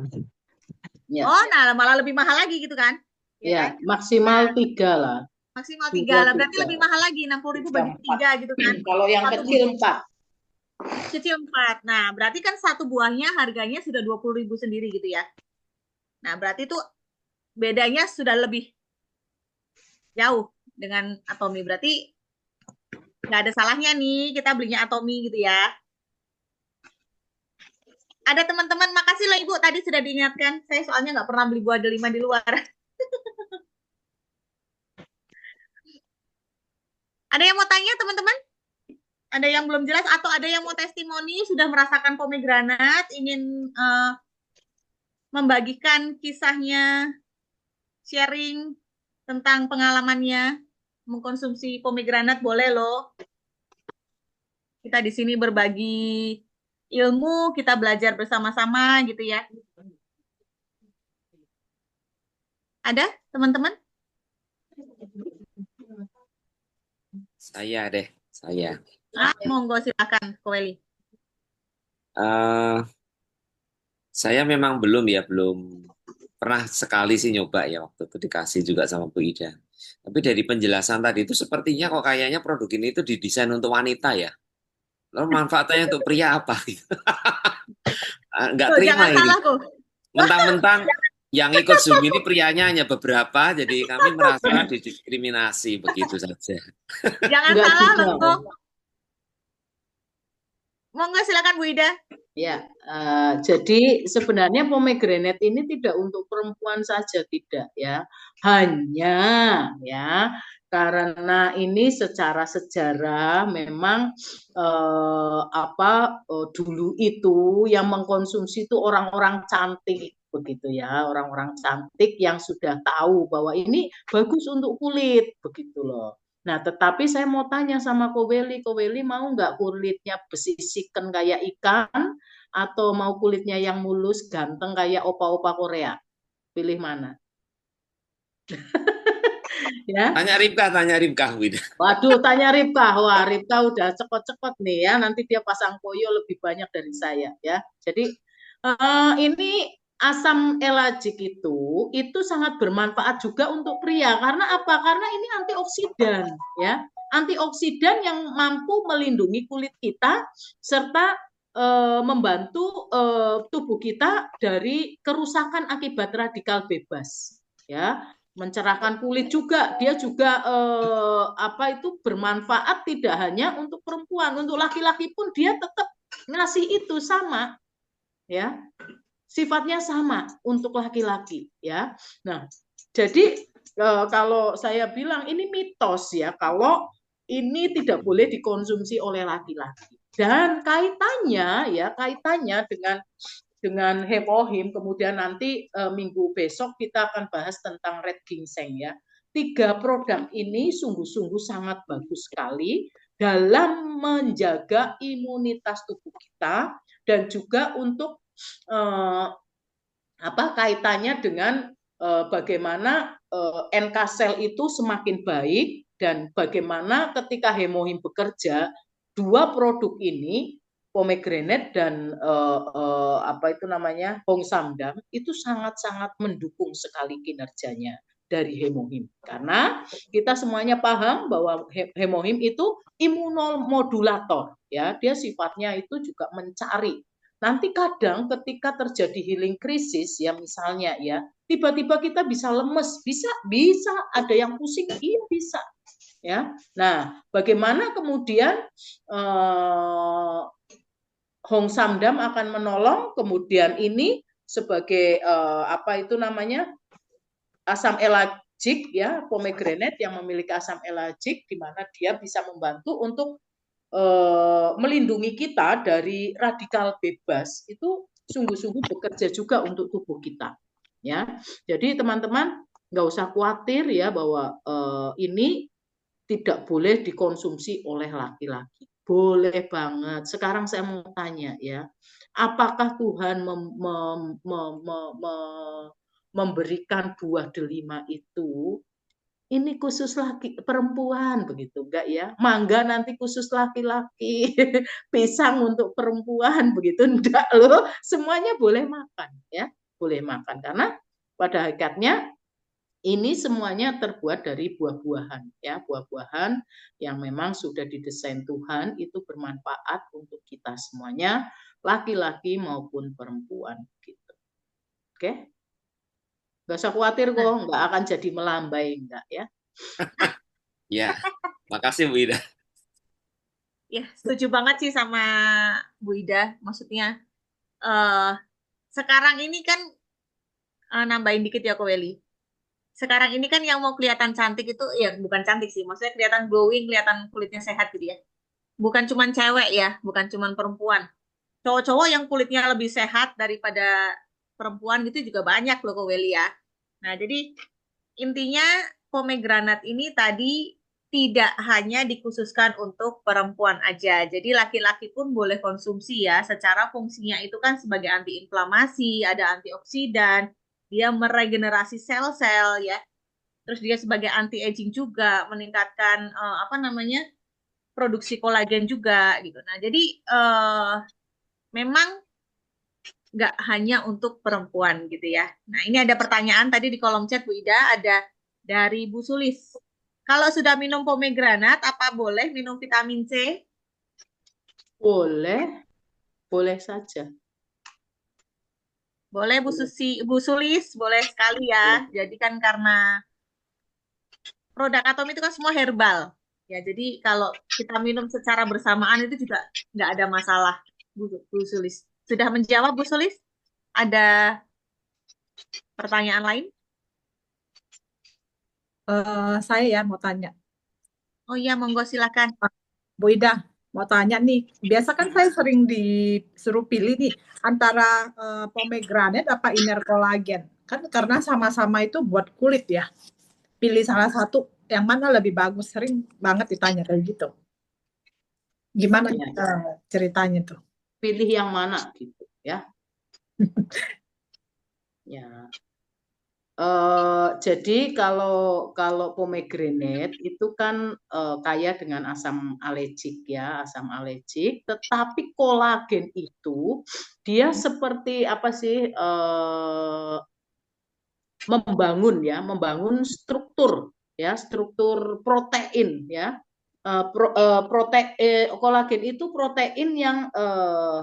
Ya, Oh, nah malah lebih mahal lagi gitu kan? ya, Kan? maksimal 3 lah. Maksimal 3 Dua lah, berarti 3. lebih mahal lagi, 60.000 bagi 3 gitu kan. Kalau yang Satu kecil 4. kecil 4. Nah, berarti kan satu buahnya harganya sudah 20.000 sendiri gitu ya. Nah, berarti itu bedanya sudah lebih jauh dengan Atomi. Berarti nggak ada salahnya nih kita belinya Atomi gitu ya. Ada teman-teman, makasih loh Ibu tadi sudah diingatkan. Saya soalnya nggak pernah beli buah delima di luar. Ada yang mau tanya teman-teman? Ada yang belum jelas atau ada yang mau testimoni sudah merasakan pomegranate, ingin membagikan kisahnya, sharing tentang pengalamannya mengkonsumsi pomegranate, boleh loh. Kita di sini berbagi ilmu, kita belajar bersama-sama gitu ya. Ada teman-teman? Saya deh, saya. Monggo silakan, Koeli. Saya memang belum pernah sekali sih nyoba ya, waktu itu dikasih juga sama Bu Ida. Tapi dari penjelasan tadi itu sepertinya kok kayaknya produk ini itu didesain untuk wanita ya. Lalu manfaatnya untuk pria apa? Nggak Tuh, terima jangan ini. salah tuh. Mentang-mentang yang ikut Zoom ini prianya hanya beberapa, jadi kami merasa didiskriminasi begitu saja. Jangan Enggak salah juga. loh. Monggo silakan Bu Ida. Ya, jadi sebenarnya pomegranate ini tidak untuk perempuan saja, tidak ya. Hanya ya karena ini secara sejarah memang dulu itu yang mengkonsumsi itu orang-orang cantik begitu ya, orang-orang cantik yang sudah tahu bahwa ini bagus untuk kulit begitu loh. Nah, tetapi saya mau tanya sama Ko Weli mau nggak kulitnya besisikan kayak ikan atau mau kulitnya yang mulus ganteng kayak opa-opa Korea? Pilih mana? Ya, Tanya Ripka, Bu Ida. waduh, tanya Ripka. Wah, Ripka udah cepet-cepet nih ya. Nanti dia pasang koyo lebih banyak dari saya ya. Jadi ini asam elagik itu sangat bermanfaat juga untuk pria. Karena apa? Karena ini antioksidan ya. Antioksidan yang mampu melindungi kulit kita serta membantu tubuh kita dari kerusakan akibat radikal bebas ya, mencerahkan kulit juga. Dia juga bermanfaat tidak hanya untuk perempuan, untuk laki-laki pun dia tetap ngasih itu sama ya, sifatnya sama untuk laki-laki ya. Nah, jadi kalau saya bilang ini mitos ya, kalau ini tidak boleh dikonsumsi oleh laki-laki. Dan kaitannya dengan hemohim, kemudian nanti minggu besok kita akan bahas tentang red ginseng ya. 3 produk ini sungguh-sungguh sangat bagus sekali dalam menjaga imunitas tubuh kita dan juga untuk kaitannya dengan bagaimana NK sel itu semakin baik dan bagaimana ketika hemohim bekerja, 2 produk ini pomegranate dan Hong Samdam itu sangat-sangat mendukung sekali kinerjanya dari hemohim. Karena kita semuanya paham bahwa hemohim itu imunomodulator ya, dia sifatnya itu juga mencari. Nanti kadang ketika terjadi healing krisis ya, misalnya ya, tiba-tiba kita bisa lemes, bisa ada yang pusing, iya bisa ya. Nah, bagaimana kemudian Hong Samdam akan menolong, kemudian ini sebagai asam elagik ya, pomegranate yang memiliki asam elagik di mana dia bisa membantu untuk melindungi kita dari radikal bebas, itu sungguh-sungguh bekerja juga untuk tubuh kita ya. Jadi teman-teman nggak usah khawatir ya bahwa ini tidak boleh dikonsumsi oleh laki-laki. Boleh banget. Sekarang saya mau tanya ya, apakah Tuhan memberikan buah delima itu ini khusus laki perempuan begitu enggak ya? Mangga nanti khusus laki-laki, pisang untuk perempuan begitu enggak loh. Semuanya boleh makan ya, boleh makan karena pada hakikatnya ini semuanya terbuat dari buah-buahan ya, buah-buahan yang memang sudah didesain Tuhan itu bermanfaat untuk kita semuanya, laki-laki maupun perempuan gitu. Oke? Nggak usah khawatir kok, nggak akan jadi melambai enggak ya. Ya, makasih Bu Ida. Ya, setuju banget sih sama Bu Ida. Maksudnya sekarang ini kan nambahin dikit ya Ko Weli. Sekarang ini kan yang mau kelihatan cantik itu ya bukan cantik sih, maksudnya kelihatan glowing, kelihatan kulitnya sehat gitu ya. Bukan cuman cewek ya, bukan cuman perempuan. Cowok-cowok yang kulitnya lebih sehat daripada perempuan gitu juga banyak loh Ko Weli ya. Nah, jadi intinya pomegranat ini tadi tidak hanya dikhususkan untuk perempuan aja. Jadi laki-laki pun boleh konsumsi ya. Secara fungsinya itu kan sebagai antiinflamasi, ada antioksidan, dia meregenerasi sel-sel ya. Terus dia sebagai anti-aging juga, meningkatkan produksi kolagen juga gitu. Nah, jadi memang nggak hanya untuk perempuan gitu ya. Nah, ini ada pertanyaan tadi di kolom chat Bu Ida, ada dari Bu Sulis. Kalau sudah minum pomegranat, apa boleh minum vitamin C? Boleh, boleh saja. Boleh Bu Sulis, boleh sekali ya. Jadi kan karena produk Atom itu kan semua herbal. Ya, jadi kalau kita minum secara bersamaan itu juga nggak ada masalah, Bu Sulis. Sudah menjawab Bu Sulis? Ada pertanyaan lain? Saya ya mau tanya. Oh iya, monggo silakan. Bu Ida, mau tanya nih. Biasa kan saya sering disuruh pilih nih antara pomegranate apa inner collagen. Kan karena sama-sama itu buat kulit ya. Pilih salah satu yang mana lebih bagus? Sering banget ditanya kayak gitu. Gimana Ya, ceritanya tuh? pilih yang mana gitu ya. Ya. Jadi kalau pomegranate itu kan kaya dengan asam alergik ya, asam alergik. Tetapi kolagen itu dia seperti apa sih? Membangun struktur ya, struktur protein ya. Kolagen itu protein yang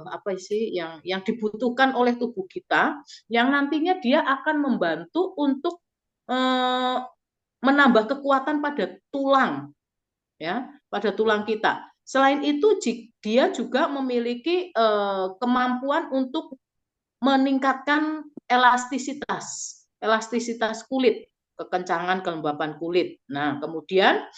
apa sih yang dibutuhkan oleh tubuh kita, yang nantinya dia akan membantu untuk menambah kekuatan pada tulang ya, pada tulang kita. Selain itu dia juga memiliki kemampuan untuk meningkatkan elastisitas kulit, kekencangan kelembapan kulit. Nah, kemudian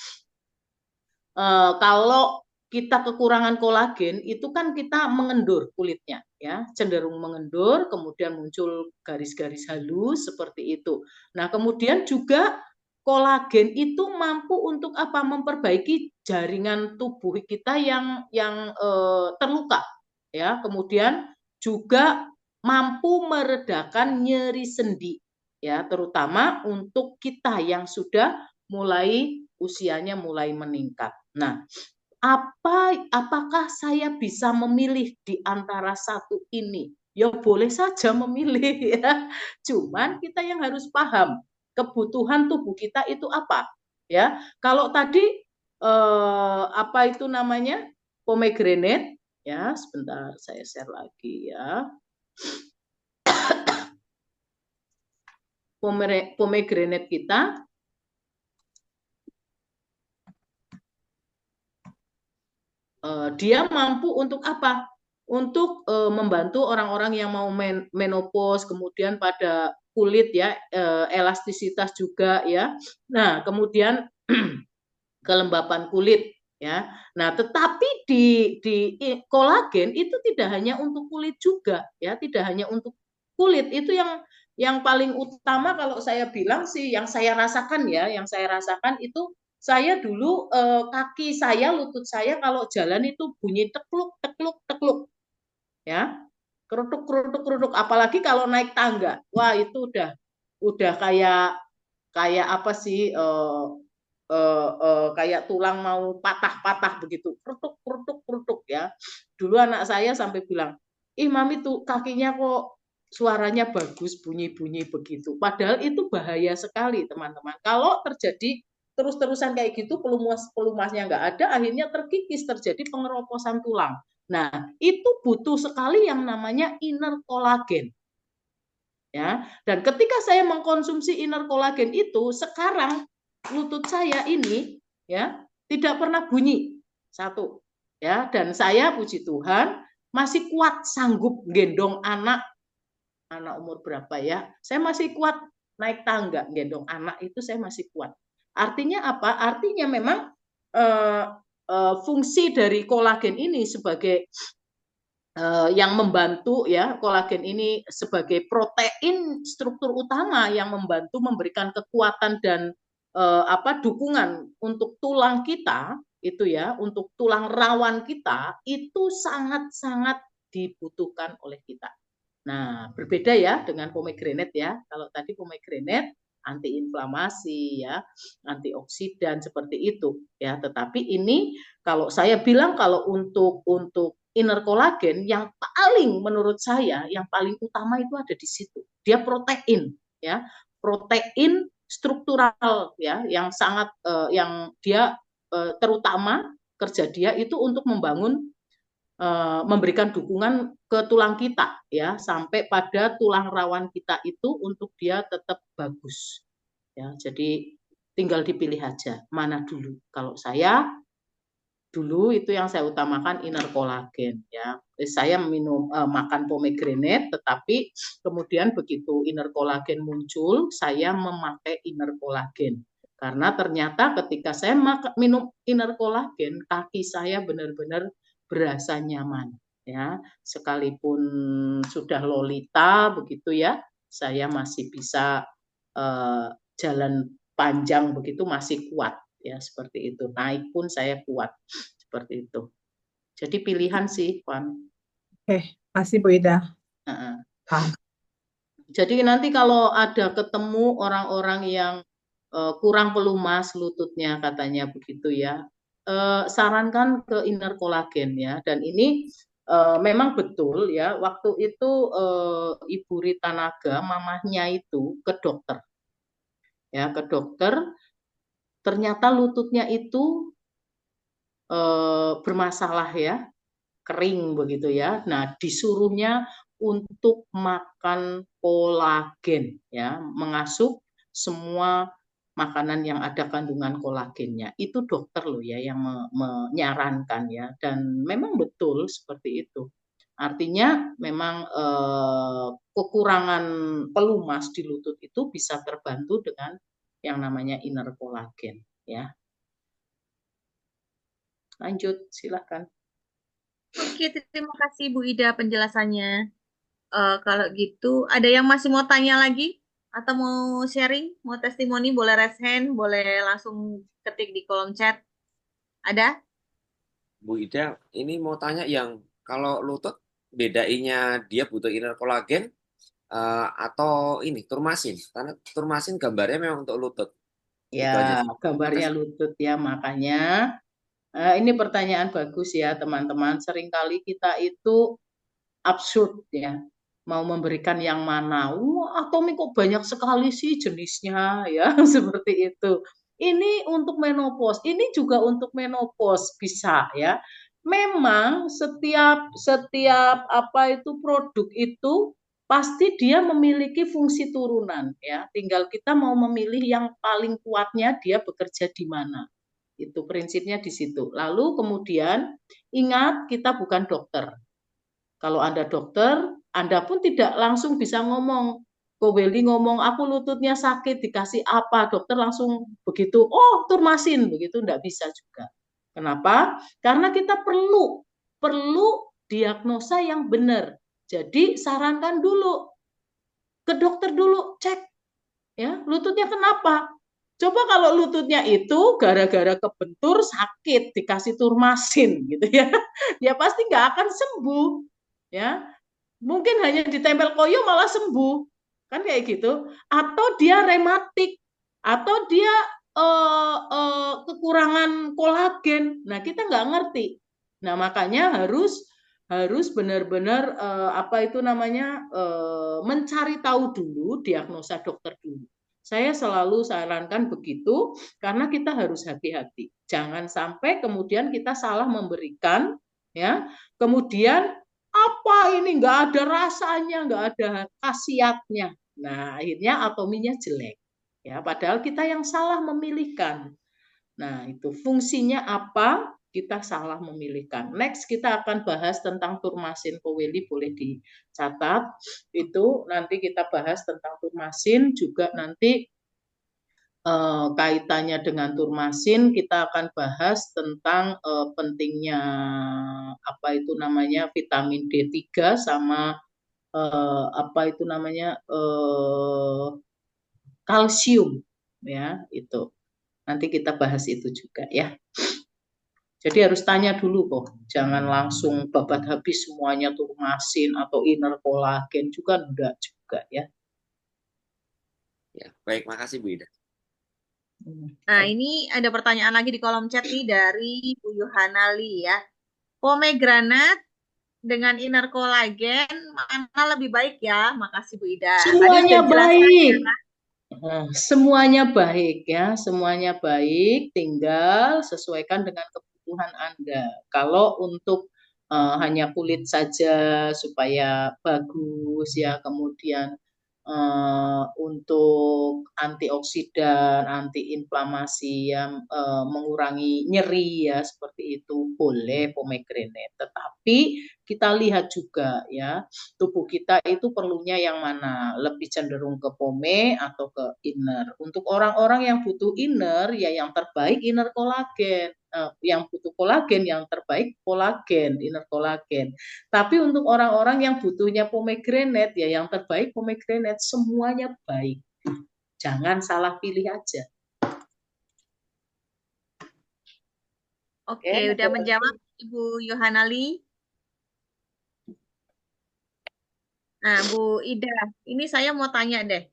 kalau kita kekurangan kolagen itu kan kita mengendur kulitnya ya, cenderung mengendur, kemudian muncul garis-garis halus seperti itu. Nah, kemudian juga kolagen itu mampu untuk apa? Memperbaiki jaringan tubuh kita yang terluka ya. Kemudian juga mampu meredakan nyeri sendi ya, terutama untuk kita yang sudah usianya mulai meningkat. Nah, apakah saya bisa memilih di antara satu ini? Ya boleh saja memilih ya. Cuman kita yang harus paham kebutuhan tubuh kita itu apa. Ya, kalau tadi apa itu namanya? Pomegranate ya, sebentar saya share lagi ya. Pomegranate kita dia mampu untuk apa? Untuk membantu orang-orang yang mau menopause, kemudian pada kulit ya, elastisitas juga ya. Nah, kemudian kelembapan kulit ya. Nah, tetapi di kolagen itu tidak hanya untuk kulit juga ya, tidak hanya untuk kulit. Itu yang paling utama kalau saya bilang sih, yang saya rasakan ya, yang saya rasakan itu saya dulu kaki saya, lutut saya kalau jalan itu bunyi tekluk tekluk tekluk ya, kerutuk kerutuk kerutuk, apalagi kalau naik tangga. Wah, itu udah kayak apa sih, kayak tulang mau patah-patah begitu, kerutuk kerutuk kerutuk ya. Dulu anak saya sampai bilang, ih mami tuh kakinya kok suaranya bagus, bunyi-bunyi begitu. Padahal itu bahaya sekali teman-teman. Kalau terjadi terus-terusan kayak gitu, pelumasnya nggak ada, akhirnya terkikis, terjadi pengeroposan tulang. Nah, itu butuh sekali yang namanya inner collagen. Ya, dan ketika saya mengkonsumsi inner collagen itu, sekarang lutut saya ini ya tidak pernah bunyi. Satu. Ya, dan saya puji Tuhan masih kuat sanggup gendong anak umur berapa ya? Saya masih kuat naik tangga, gendong anak itu saya masih kuat. Artinya apa? Artinya memang fungsi dari kolagen ini sebagai yang membantu ya, kolagen ini sebagai protein struktur utama yang membantu memberikan kekuatan dan dukungan untuk tulang kita itu ya, untuk tulang rawan kita itu sangat-sangat dibutuhkan oleh kita. Nah, berbeda ya dengan pomegranate ya. Kalau tadi pomegranate antiinflamasi ya, antioksidan seperti itu ya. Tetapi ini kalau saya bilang kalau untuk inner collagen yang paling menurut saya yang paling utama itu ada di situ. Dia protein ya. Protein struktural ya yang sangat yang dia terutama kerja dia itu untuk membangun memberikan dukungan ke tulang kita ya sampai pada tulang rawan kita itu untuk dia tetap bagus ya. Jadi tinggal dipilih aja mana dulu. Kalau saya dulu itu yang saya utamakan inner collagen ya. Saya makan pomegranate, tetapi kemudian begitu inner collagen muncul saya memakai inner collagen karena ternyata ketika saya minum inner collagen kaki saya benar-benar berasa nyaman ya, sekalipun sudah lolita begitu ya, saya masih bisa jalan panjang begitu masih kuat ya, seperti itu. Naik pun saya kuat seperti itu. Jadi pilihan sih, Pan. Oke, masih Bu Ida. Nah, Paham. jadi nanti kalau ada ketemu orang-orang yang kurang pelumas lututnya katanya begitu ya, sarankan ke inner collagen ya. Dan ini memang betul ya, waktu itu Ibu Rita Naga, mamahnya itu ke dokter ya, ke dokter, ternyata lututnya itu bermasalah ya, kering begitu ya. Nah, disuruhnya untuk makan kolagen ya, mengasup semua makanan yang ada kandungan kolagennya. Itu dokter loh ya yang menyarankan ya, dan memang betul seperti itu. Artinya memang kekurangan pelumas di lutut itu bisa terbantu dengan yang namanya inner kolagen ya. Lanjut, silakan. Oke, terima kasih Bu Ida penjelasannya. Kalau gitu, ada yang masih mau tanya lagi? Atau mau sharing, mau testimoni, boleh raise hand, boleh langsung ketik di kolom chat. Ada? Bu Ida, ini mau tanya yang kalau lutut bedainya dia butuh inner collagen atau ini turmasin? Karena turmasin gambarnya memang untuk lutut. Itu aja. Ya, gambarnya Makasih. lutut ya, makanya ini pertanyaan bagus ya teman-teman. Seringkali kita itu absurd ya, mau memberikan yang mana? Wah, Tommy kok banyak sekali sih jenisnya ya, seperti itu. Ini untuk menopause, ini juga untuk menopause bisa ya. Memang setiap apa itu produk itu pasti dia memiliki fungsi turunan ya. Tinggal kita mau memilih yang paling kuatnya dia bekerja di mana. Itu prinsipnya di situ. Lalu kemudian ingat kita bukan dokter. Kalau Anda dokter, Anda pun tidak langsung bisa ngomong. Ko Welly ngomong, aku lututnya sakit, dikasih apa? Dokter langsung begitu, oh turmasin, begitu enggak bisa juga. Kenapa? Karena kita perlu diagnosa yang benar. Jadi sarankan dulu ke dokter dulu, cek ya lututnya kenapa. Coba kalau lututnya itu gara-gara kebentur sakit dikasih turmasin gitu ya, dia pasti nggak akan sembuh ya. Mungkin hanya ditempel koyo malah sembuh kan kayak gitu. Atau dia rematik, atau dia kekurangan kolagen. Nah kita nggak ngerti. Nah makanya harus benar-benar apa itu namanya mencari tahu dulu, diagnosa dokter dulu. Saya selalu sarankan begitu karena kita harus hati-hati. Jangan sampai kemudian kita salah memberikan ya. Kemudian apa ini nggak ada rasanya, nggak ada khasiatnya. Nah, akhirnya atominya jelek. Ya, padahal kita yang salah memilihkan. Nah, itu fungsinya apa? Kita salah memilihkan. Next kita akan bahas tentang turmasin. Poweli boleh dicatat. Itu nanti kita bahas tentang turmasin juga nanti kaitannya dengan turmasin kita akan bahas tentang pentingnya apa itu namanya vitamin D3 sama apa itu namanya kalsium ya itu. Nanti kita bahas itu juga ya. Jadi harus tanya dulu kok, jangan langsung babat habis semuanya turmasin atau inner collagen juga enggak juga ya. Ya, baik, makasih Bu Ida. Nah, ini ada pertanyaan lagi di kolom chat nih dari Bu Yohanali ya. Pomegranate dengan inner collagen mana lebih baik ya? Makasih Bu Ida. Semuanya Tadi udah baik. Semuanya baik ya, semuanya baik, tinggal sesuaikan dengan kebutuhan Anda. Kalau untuk hanya kulit saja supaya bagus ya, kemudian untuk antioksidan, antiinflamasi yang mengurangi nyeri ya seperti itu boleh pomegranate. Tetapi kita lihat juga ya tubuh kita itu perlunya yang mana, lebih cenderung ke pome atau ke inner. Untuk orang-orang yang butuh inner ya yang terbaik inner kolagen. Yang butuh kolagen yang terbaik kolagen, inner kolagen. Tapi untuk orang-orang yang butuhnya pomegranate ya yang terbaik pomegranate, semuanya baik. Jangan salah pilih aja Oke, udah menjawab Ibu Yohanali. Nah, Bu Ida, ini saya mau tanya deh.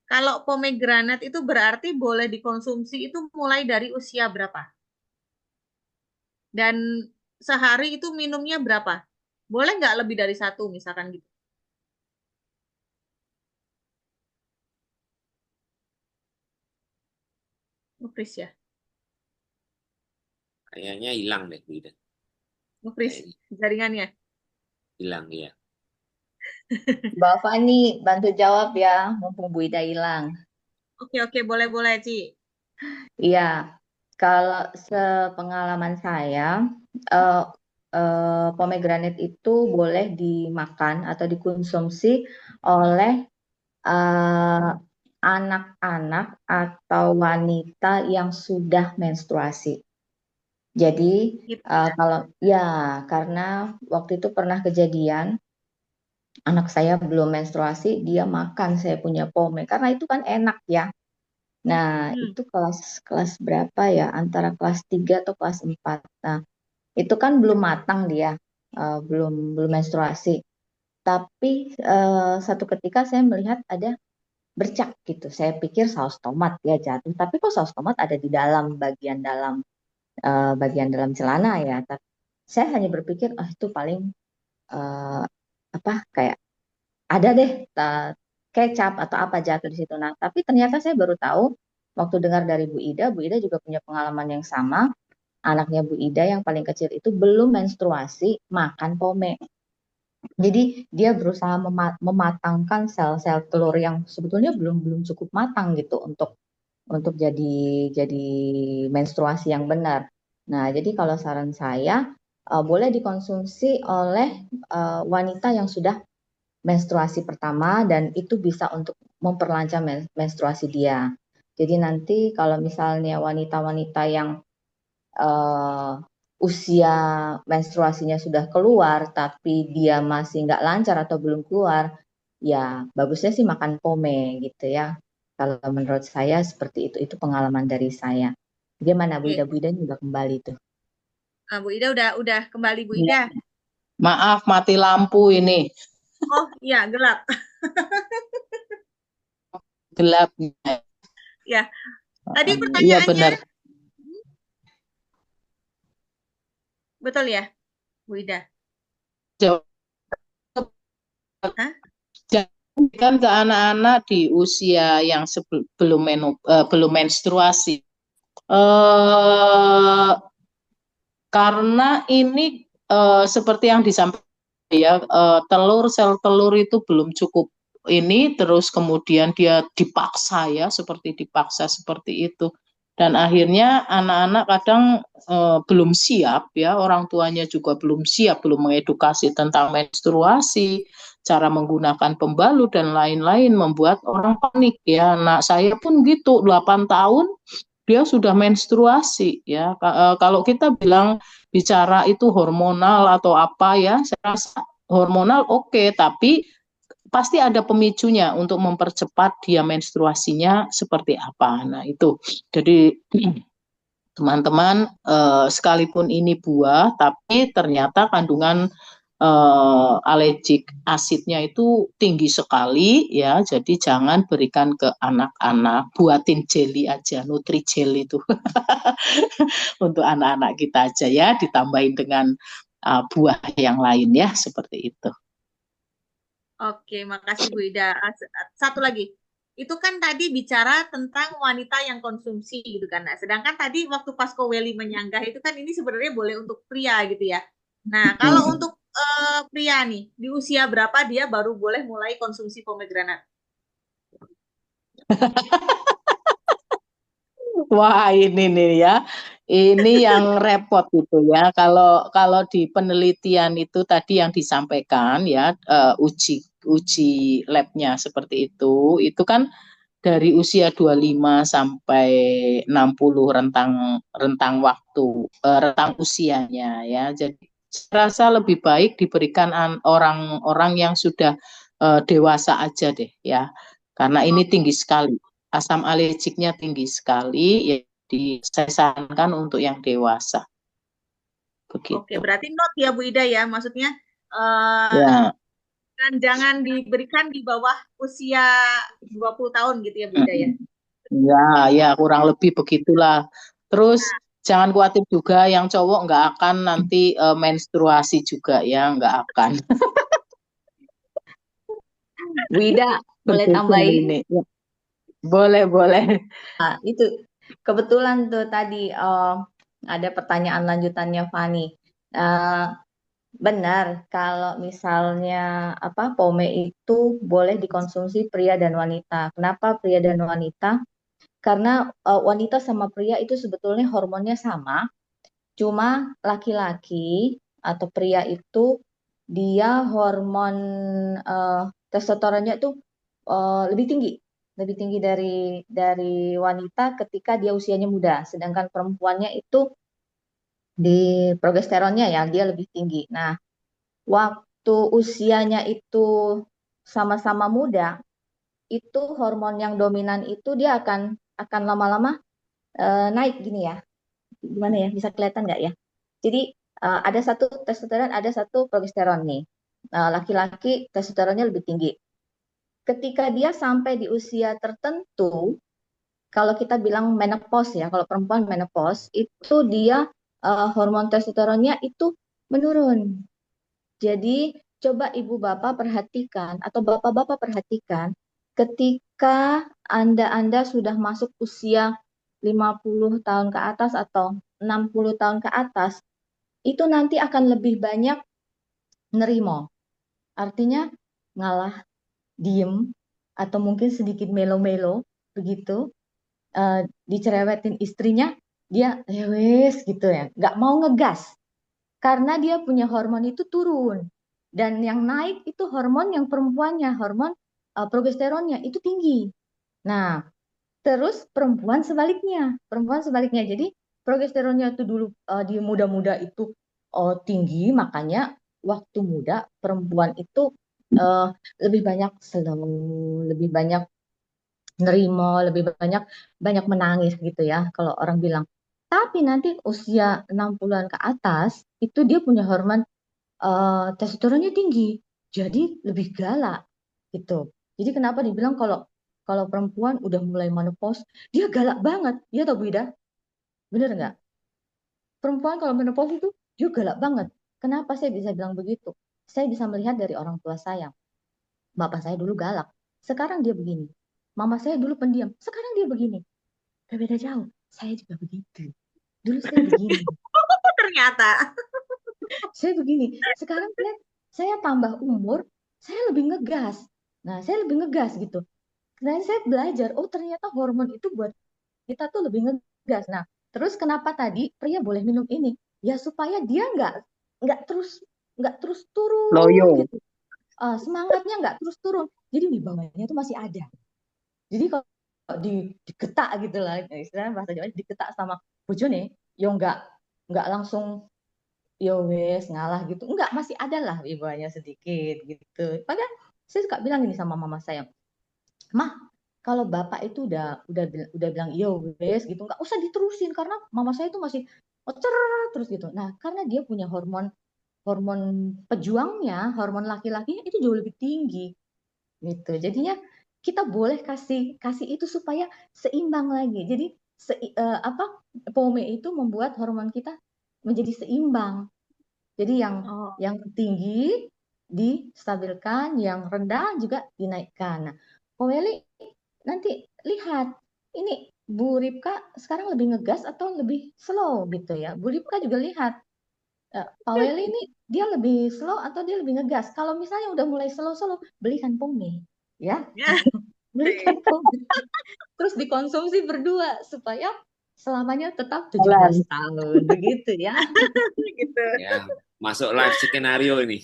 Kalau pomegranat itu berarti boleh dikonsumsi itu mulai dari usia berapa? Dan sehari itu minumnya berapa? Boleh nggak lebih dari satu misalkan gitu? Nupris ya? Kayaknya hilang deh Bu Ida. Nupris Kayaknya jaringannya. hilang ya. Mbak Fani, bantu jawab ya, mumpung Bu Ida hilang. Oke, boleh, Ci. Iya, kalau sepengalaman saya, eh, pomegranate itu boleh dimakan atau dikonsumsi oleh eh, anak-anak atau wanita yang sudah menstruasi. Jadi, Gitu. kalau ya, karena waktu itu pernah kejadian anak saya belum menstruasi, dia makan saya punya pome karena itu kan enak ya. Nah, Hmm. itu kelas kelas berapa ya? Antara kelas 3 atau kelas 4. Nah, itu kan belum matang dia, belum belum menstruasi. Tapi satu ketika saya melihat ada bercak gitu. Saya pikir saus tomat ya jatuh, tapi kok saus tomat ada di dalam bagian dalam celana ya. Tapi saya hanya berpikir, ah itu paling eh, apa kayak ada deh kecap atau apa jatuh di situ. Nah, tapi ternyata saya baru tahu waktu dengar dari Bu Ida juga punya pengalaman yang sama. Anaknya Bu Ida yang paling kecil itu belum menstruasi makan pome. Jadi dia berusaha mematangkan sel-sel telur yang sebetulnya belum belum cukup matang gitu untuk jadi menstruasi yang benar. Nah, jadi kalau saran saya boleh dikonsumsi oleh wanita yang sudah menstruasi pertama dan itu bisa untuk memperlancar menstruasi dia. Jadi nanti kalau misalnya wanita-wanita yang uh, usia menstruasinya sudah keluar tapi dia masih nggak lancar atau belum keluar, ya bagusnya sih makan pome gitu ya. Kalau menurut saya seperti itu pengalaman dari saya. Gimana Bu Oke. Ida? Bu Ida juga kembali tuh. Nah, Bu Ida udah kembali Bu Ya, Ida. maaf, mati lampu ini. Oh, iya, gelap. Gelap. Ya. Tadi Iya pertanyaannya benar. betul ya, Bu Ida? Jawab Hah? kan ke anak-anak di usia yang belum menstruasi. Eh, karena ini seperti yang disampaikan ya, sel telur itu belum cukup ini, terus kemudian dia dipaksa ya, seperti itu. Dan akhirnya anak-anak kadang belum siap ya, orang tuanya juga belum siap, belum mengedukasi tentang menstruasi, cara menggunakan pembalut dan lain-lain, membuat orang panik ya. Nah, saya pun gitu, 8 tahun dia sudah menstruasi ya. Kalau kita bicara itu hormonal atau apa ya, saya rasa hormonal oke, tapi pasti ada pemicunya untuk mempercepat dia menstruasinya seperti apa. Nah, itu. Jadi teman-teman, sekalipun ini buah, tapi ternyata kandungan alergik asidnya itu tinggi sekali ya. Jadi jangan berikan ke anak-anak, buatin jelly aja, Nutrijel itu untuk anak-anak kita aja ya, ditambahin dengan buah yang lain ya, seperti itu. Oke, makasih Bu Ida. Satu lagi. Itu kan tadi bicara tentang wanita yang konsumsi gitu kan. Nah, sedangkan tadi waktu pas Koweli menyanggah itu kan ini sebenarnya boleh untuk pria gitu ya. Nah, kalau untuk pria nih, di usia berapa dia baru boleh mulai konsumsi pomegranat? Wah, ini nih ya. Ini yang repot gitu ya. Kalau kalau di penelitian itu tadi yang disampaikan ya, uji uji labnya seperti itu kan dari usia 25 sampai 60 rentang waktu, rentang usianya ya. Jadi saya rasa lebih baik diberikan orang-orang yang sudah dewasa aja deh ya. Karena ini tinggi sekali. Asam alergiknya tinggi sekali, ya saya sarankan untuk yang dewasa. Oke, begitu. berarti not ya Bu Ida ya, maksudnya Ya, jangan diberikan di bawah usia 20 tahun gitu ya Bu Ida ya. ya, ya kurang lebih begitulah. Terus jangan khawatir juga yang cowok nggak akan nanti menstruasi juga ya, nggak akan. Bu Ida, boleh Begitu tambahin? ini. Ya, boleh, boleh. Nah, itu kebetulan tuh tadi ada pertanyaan lanjutannya Fani. Eh, benar kalau misalnya apa pome itu boleh dikonsumsi pria dan wanita. Kenapa pria dan wanita? Karena wanita sama pria itu sebetulnya hormonnya sama, cuma laki-laki atau pria itu dia hormon eh, testosteronnya itu lebih tinggi dari wanita ketika dia usianya muda, sedangkan perempuannya itu di progesteronnya ya dia lebih tinggi. Nah, waktu usianya itu sama-sama muda, itu hormon yang dominan itu dia akan lama-lama naik gini ya. Gimana ya? Bisa kelihatan nggak ya? Jadi ada satu testosteron, ada satu progesteron nih. Laki-laki testosteronnya lebih tinggi. Ketika dia sampai di usia tertentu, kalau kita bilang menopause ya, kalau perempuan menopause itu dia hormon testosteronnya itu menurun. Jadi coba ibu bapak perhatikan atau bapak-bapak perhatikan ketika Anda sudah masuk usia 50 tahun ke atas atau 60 tahun ke atas, itu nanti akan lebih banyak nerimo. Artinya ngalah, diem, atau mungkin sedikit melo-melo begitu, dicerewetin istrinya, dia ya wes gitu ya, nggak mau ngegas karena dia punya hormon itu turun dan yang naik itu hormon yang perempuannya, hormon progesteronnya itu tinggi. Nah, terus perempuan sebaliknya. Jadi progesteronnya itu dulu di muda-muda itu tinggi, makanya waktu muda perempuan itu eh, lebih banyak slow, lebih banyak nerimo, lebih banyak banyak menangis gitu ya kalau orang bilang. Tapi nanti usia 60-an ke atas itu dia punya hormon testosteronnya tinggi, jadi lebih galak gitu. Jadi kenapa dibilang kalau kalau perempuan udah mulai menopause, dia galak banget. Ya tau Bu Ida? Bener nggak? Perempuan kalau menopause itu dia galak banget. Kenapa saya bisa bilang begitu? Saya bisa melihat dari orang tua saya. Bapak saya dulu galak, sekarang dia begini. Mama saya dulu pendiam, sekarang dia begini. Berbeda jauh. Saya juga begitu. Dulu saya begini, Ternyata. saya begini. Sekarang saya tambah umur, saya lebih ngegas. Nah, saya lebih ngegas gitu. Nah, saya belajar, oh ternyata hormon itu buat kita tuh lebih ngegas. Nah, terus kenapa tadi pria boleh minum ini? Ya supaya dia nggak terus turun Loyo. gitu. Semangatnya nggak terus turun. Jadi wibawanya itu masih ada. Jadi kalau digetak gitu lah, istilahnya bahasa Jawa digetak sama bojone, yo nggak langsung yo wes ngalah gitu. Enggak, masih ada lah wibawanya sedikit gitu. Padahal saya suka bilang ini sama mama saya, Mah, kalau bapak itu udah bilang yo wes gitu, nggak usah diterusin karena mama saya itu masih ocer terus gitu. Nah, karena dia punya hormon hormon pejuangnya, hormon laki-lakinya itu jauh lebih tinggi gitu. Jadinya kita boleh kasih kasih itu supaya seimbang lagi. Jadi apa POME itu membuat hormon kita menjadi seimbang. Jadi yang Oh, yang tinggi distabilkan, yang rendah juga dinaikkan. Nah, Ko Weli nanti lihat ini Bu Ripka sekarang lebih ngegas atau lebih slow gitu ya. Bu Ripka juga lihat Pak Weli ini dia lebih slow atau dia lebih ngegas. Kalau misalnya udah mulai slow-slow, belikan POME ya, ya. belikan POME. Terus dikonsumsi berdua supaya selamanya tetap 17 Jalan. tahun begitu ya. Gitu. Ya, masuk live skenario ini.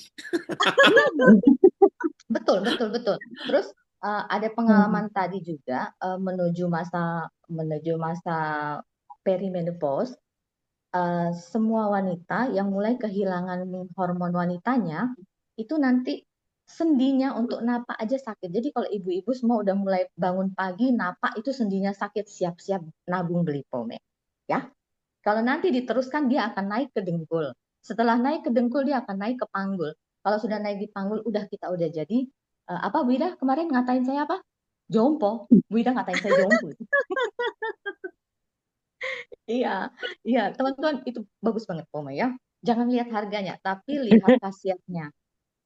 Betul, betul, betul. Terus ada pengalaman tadi juga menuju masa perimenopause. Semua wanita yang mulai kehilangan hormon wanitanya itu nanti sendinya untuk napak aja sakit. Jadi kalau ibu-ibu semua udah mulai bangun pagi napak itu sendinya sakit, siap-siap nabung beli POME. Ya. Kalau nanti diteruskan dia akan naik ke dengkul. Setelah naik ke dengkul dia akan naik ke panggul. Kalau sudah naik di panggul kita udah jadi apa Bu Ida kemarin ngatain saya apa? Jompo. Bu Ida ngatain saya jompo. Iya, iya teman-teman itu bagus banget Poma ya. Jangan lihat harganya, tapi lihat khasiatnya.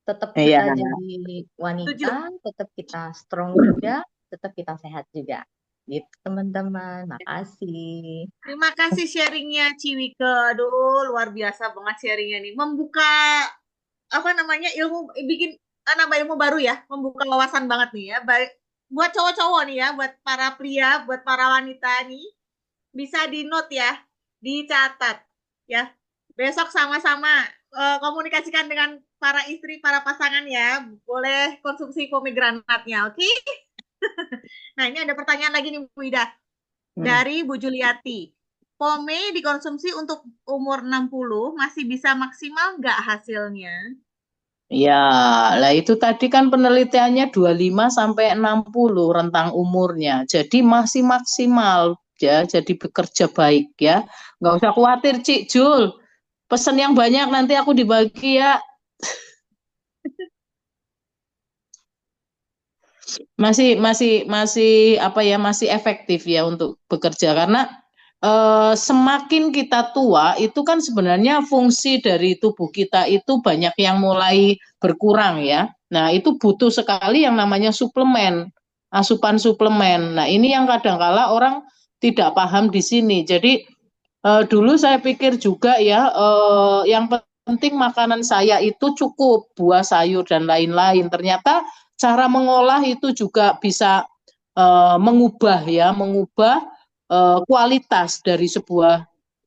Tetap Iya. kita jadi wanita, Setuju. tetap kita strong juga, tetap kita sehat juga. Gitu teman-teman, makasih. Terima kasih sharingnya Ciwike. Aduh, luar biasa banget sharingnya nih. Membuka apa namanya ilmu, bikin nambah ilmu baru ya, membuka wawasan banget nih ya. Baik buat cowok-cowok nih ya, buat para pria, buat para wanita nih, bisa di note ya, dicatat ya. Besok sama-sama komunikasikan dengan para istri, para pasangan ya. Boleh konsumsi pomegranatnya, oke? Nah, ini ada pertanyaan lagi nih Bu Ida. Dari Bu Juliati. Pome dikonsumsi untuk umur 60 masih bisa maksimal nggak hasilnya? Ya, lah itu tadi kan penelitiannya 25 sampai 60 rentang umurnya. Jadi masih maksimal ya, jadi bekerja baik ya. Nggak usah khawatir Cik Jul. Pesan yang banyak nanti aku dibagi ya. Masih apa ya, masih efektif ya untuk bekerja karena semakin kita tua itu kan sebenarnya fungsi dari tubuh kita itu banyak yang mulai berkurang ya. Nah, itu butuh sekali yang namanya suplemen, asupan suplemen. Nah, ini yang kadang-kala orang tidak paham di sini. Jadi dulu saya pikir juga ya yang penting makanan saya itu cukup buah, sayur dan lain-lain. Ternyata cara mengolah itu juga bisa mengubah kualitas dari sebuah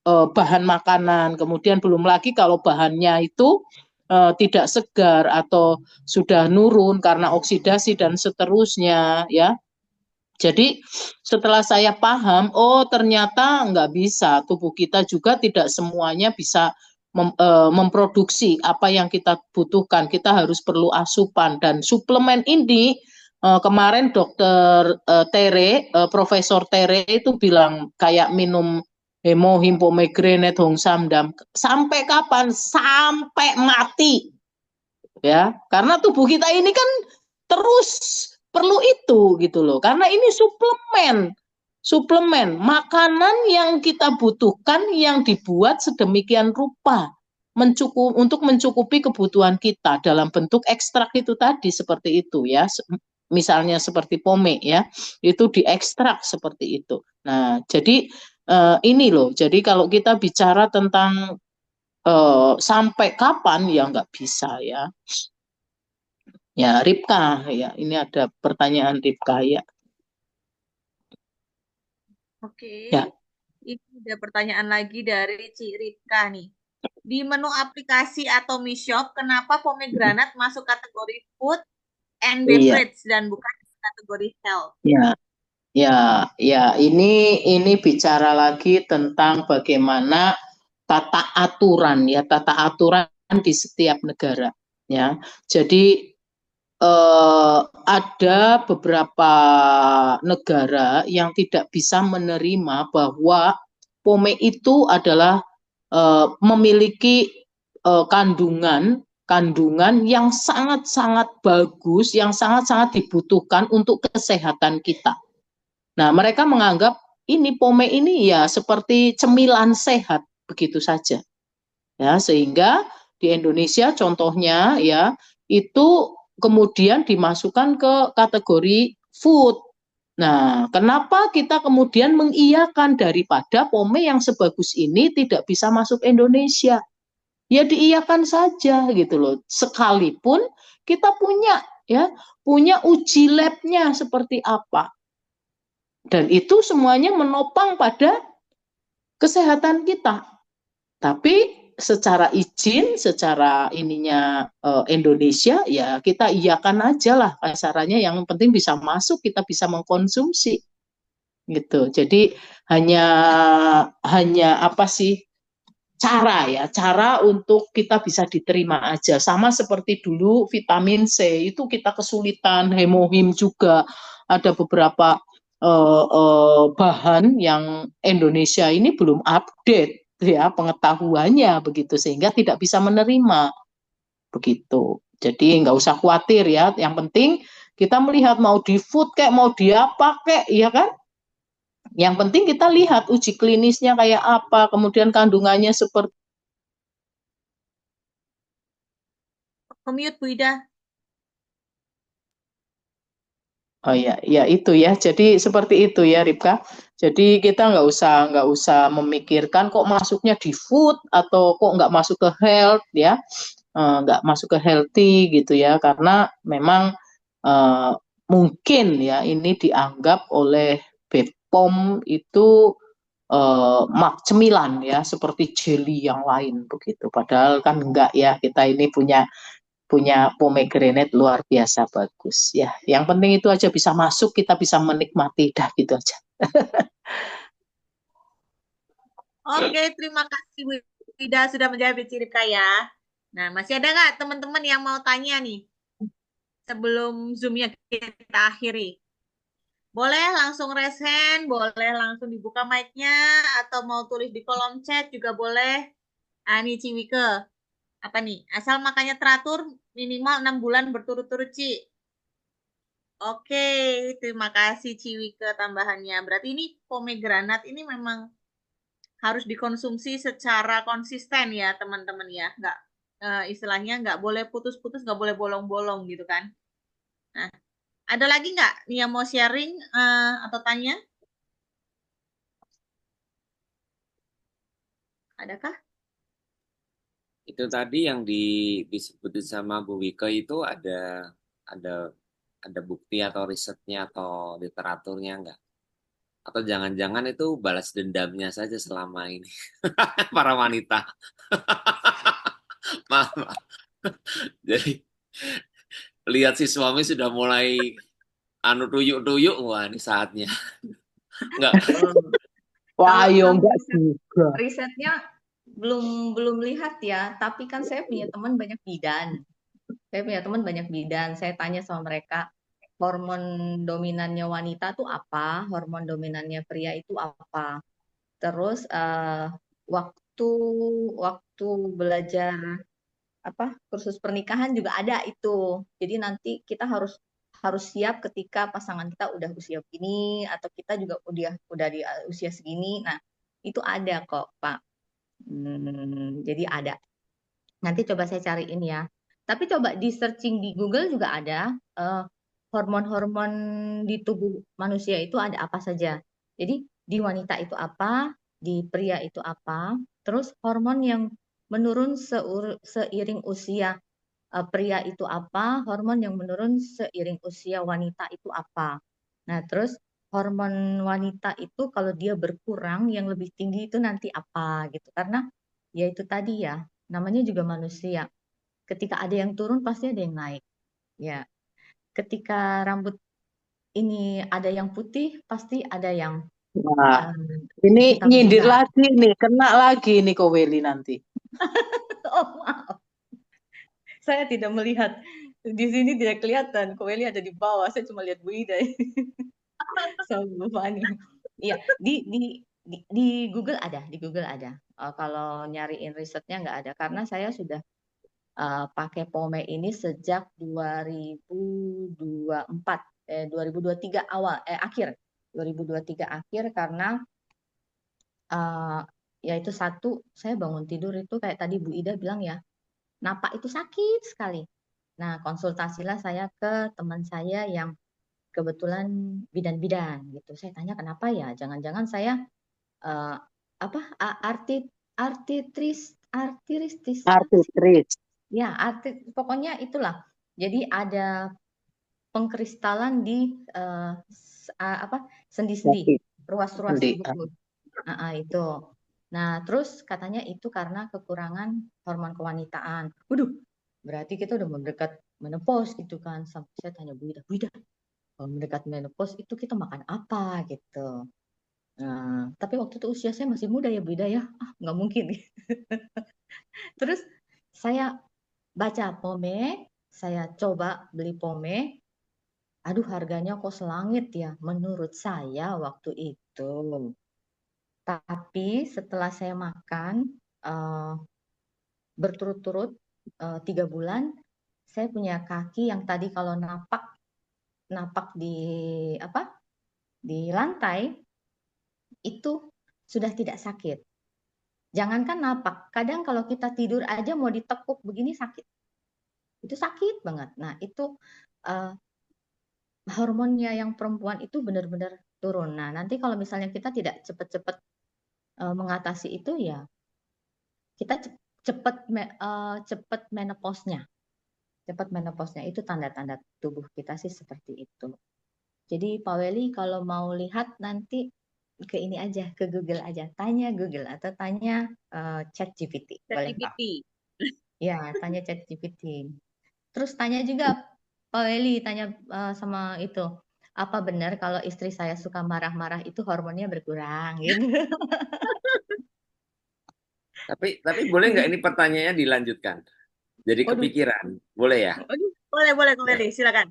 bahan makanan. Kemudian belum lagi kalau bahannya itu tidak segar atau sudah nurun karena oksidasi dan seterusnya ya. Jadi setelah saya paham, oh ternyata nggak bisa, tubuh kita juga tidak semuanya bisa memproduksi apa yang kita butuhkan. Kita harus perlu asupan dan suplemen ini kemarin dokter Profesor Tere itu bilang kayak minum hemohim, pomegranate, hongsamdam. Sampai kapan? Sampai mati. Ya, karena tubuh kita ini kan terus perlu itu gitu loh. Karena ini suplemen makanan yang kita butuhkan yang dibuat sedemikian rupa untuk mencukupi kebutuhan kita dalam bentuk ekstrak itu tadi seperti itu ya. Misalnya seperti pome ya, itu diekstrak seperti itu. Nah, jadi ini loh. Jadi kalau kita bicara tentang sampai kapan ya nggak bisa ya. Ya, Ripka ya. Ini ada pertanyaan Ripka ya. Oke. Ya. Ini ada pertanyaan lagi dari Ci Ripka nih. Di menu aplikasi atau Mi Shop, kenapa pomegranate masuk kategori food and beverage dan bukan kategori health? Ya. Ya, ini bicara lagi tentang bagaimana tata aturan di setiap negara ya. Jadi ada beberapa negara yang tidak bisa menerima bahwa pome itu adalah memiliki kandungan yang sangat-sangat bagus, yang sangat-sangat dibutuhkan untuk kesehatan kita. Nah, mereka menganggap ini pome ini ya seperti cemilan sehat begitu saja. Ya, sehingga di Indonesia contohnya ya itu kemudian dimasukkan ke kategori food. Nah, kenapa kita kemudian mengiyakan daripada pome yang sebagus ini tidak bisa masuk Indonesia? Ya diiyakan saja gitu loh. Sekalipun kita punya uji labnya seperti apa. Dan itu semuanya menopang pada kesehatan kita. Tapi secara izin, secara ininya Indonesia, ya kita iyakan aja lah kasarannya. Yang penting bisa masuk, kita bisa mengkonsumsi. Gitu. Jadi hanya apa sih cara untuk kita bisa diterima aja. Sama seperti dulu vitamin C itu kita kesulitan, hemohim juga ada beberapa bahan yang Indonesia ini belum update ya pengetahuannya begitu, sehingga tidak bisa menerima begitu. Jadi nggak usah khawatir ya. Yang penting kita melihat mau di food kayak mau di apa kayak, ya kan? Yang penting kita lihat uji klinisnya kayak apa, kemudian kandungannya seperti. Mute Bu Ida. Oh ya, ya itu ya. Jadi seperti itu ya, Ripka. Jadi kita nggak usah memikirkan kok masuknya di food atau kok nggak masuk ke health ya, nggak masuk ke healthy gitu ya, karena memang eh, mungkin ya ini dianggap oleh BPOM itu cemilan ya, seperti jelly yang lain begitu. Padahal kan enggak ya, kita ini punya punya pomegranate luar biasa bagus ya. Yang penting itu aja bisa masuk, kita bisa menikmati, dah gitu aja. Oke, terima kasih Bu Ida sudah menjawab Ciripka ya. Nah, masih ada nggak teman-teman yang mau tanya nih sebelum Zoom-nya kita akhiri? Boleh langsung raise hand, boleh langsung dibuka mic-nya, atau mau tulis di kolom chat juga boleh. Ini Ciwike. Apa nih? Asal makannya teratur minimal 6 bulan berturut-turut, Ci. Oke, terima kasih Ciwike tambahannya. Berarti ini pomegranat ini memang harus dikonsumsi secara konsisten ya teman-teman ya. Nggak, istilahnya nggak boleh putus-putus, nggak boleh bolong-bolong gitu kan. Nah, ada lagi nggak nih yang mau sharing atau tanya? Adakah? Itu tadi yang disebutin sama Bu Wike itu ada ada bukti atau risetnya atau literaturnya enggak? Atau jangan-jangan itu balas dendamnya saja selama ini para wanita. Maaf, maaf. Jadi lihat si suami sudah mulai anu tuyuk-tuyuk, wah ini saatnya. Enggak. Wah, Kalau yo kalau enggak juga. risetnya belum lihat ya, tapi kan saya punya teman banyak bidan. Saya tanya sama mereka, hormon dominannya wanita tuh apa, hormon dominannya pria itu apa. Terus waktu waktu belajar kursus pernikahan juga ada itu. Jadi nanti kita harus harus siap ketika pasangan kita udah usia begini atau kita juga udah di usia segini. Nah, itu ada kok, Pak. Jadi ada. Nanti coba saya cariin ya. Tapi coba di searching di Google juga ada hormon-hormon di tubuh manusia itu ada apa saja. Jadi di wanita itu apa, di pria itu apa, terus hormon yang menurun seiring usia pria itu apa, hormon yang menurun seiring usia wanita itu apa. Nah, terus hormon wanita itu kalau dia berkurang yang lebih tinggi itu nanti apa gitu. Karena ya itu tadi ya, namanya juga manusia. Ketika ada yang turun pasti ada yang naik. Ya, ketika rambut ini ada yang putih, pasti ada yang Nah, ini hitam nyindir juga. lagi nih, kena lagi nih Koweli nanti. Oh, maaf. Saya tidak melihat. Di sini tidak kelihatan. Koeli ada di bawah. Saya cuma lihat Bu Ida. Sama Bu Fani. Iya, di Google ada, di Google ada. Kalau nyariin risetnya nggak ada, karena saya sudah pakai POME ini sejak 2024, 2023 awal, akhir, 2023 akhir, karena yaitu satu, saya bangun tidur itu kayak tadi Bu Ida bilang ya, napak itu sakit sekali. Nah, konsultasilah saya ke teman saya yang kebetulan bidan-bidan gitu. Saya tanya kenapa ya? Jangan-jangan saya uh, apa artritis apa sih? Artritris. Ya, pokoknya itulah. Jadi ada pengkristalan di sendi-sendi, ruas-ruas Sendi. tubuh. Itu. Nah, terus katanya itu karena kekurangan hormon kewanitaan. Waduh, berarti kita udah mendekat menopause gitu kan. Sampai saya tanya Bu Ida, kalau mendekat menopause itu kita makan apa gitu. Nah, tapi waktu itu usia saya masih muda ya Bu Ida ya. Nggak mungkin. Terus saya baca POME, saya coba beli POME. Aduh, harganya kok selangit ya menurut saya waktu itu. Tapi setelah saya makan berturut-turut 3 bulan, saya punya kaki yang tadi kalau napak di lantai itu sudah tidak sakit. Jangankan napak, kadang kalau kita tidur aja mau ditekuk begini sakit. Itu sakit banget. Nah, itu hormonnya yang perempuan itu benar-benar turun. Nah, nanti kalau misalnya kita tidak cepat-cepat mengatasi itu ya kita cepat menopausnya. Cepat menopausnya itu tanda-tanda tubuh kita sih seperti itu. Jadi Pak Weli kalau mau lihat nanti ke ini aja, ke Google aja, tanya Google atau tanya ChatGPT, boleh Pak? ChatGPT. Ya, tanya ChatGPT. Terus tanya juga Pak Weli, tanya sama itu, apa benar kalau istri saya suka marah-marah itu hormonnya berkurang gitu? Tapi boleh nggak ini pertanyaannya dilanjutkan? Jadi Waduh, kepikiran, boleh ya? Boleh, boleh, Ya. boleh, silakan.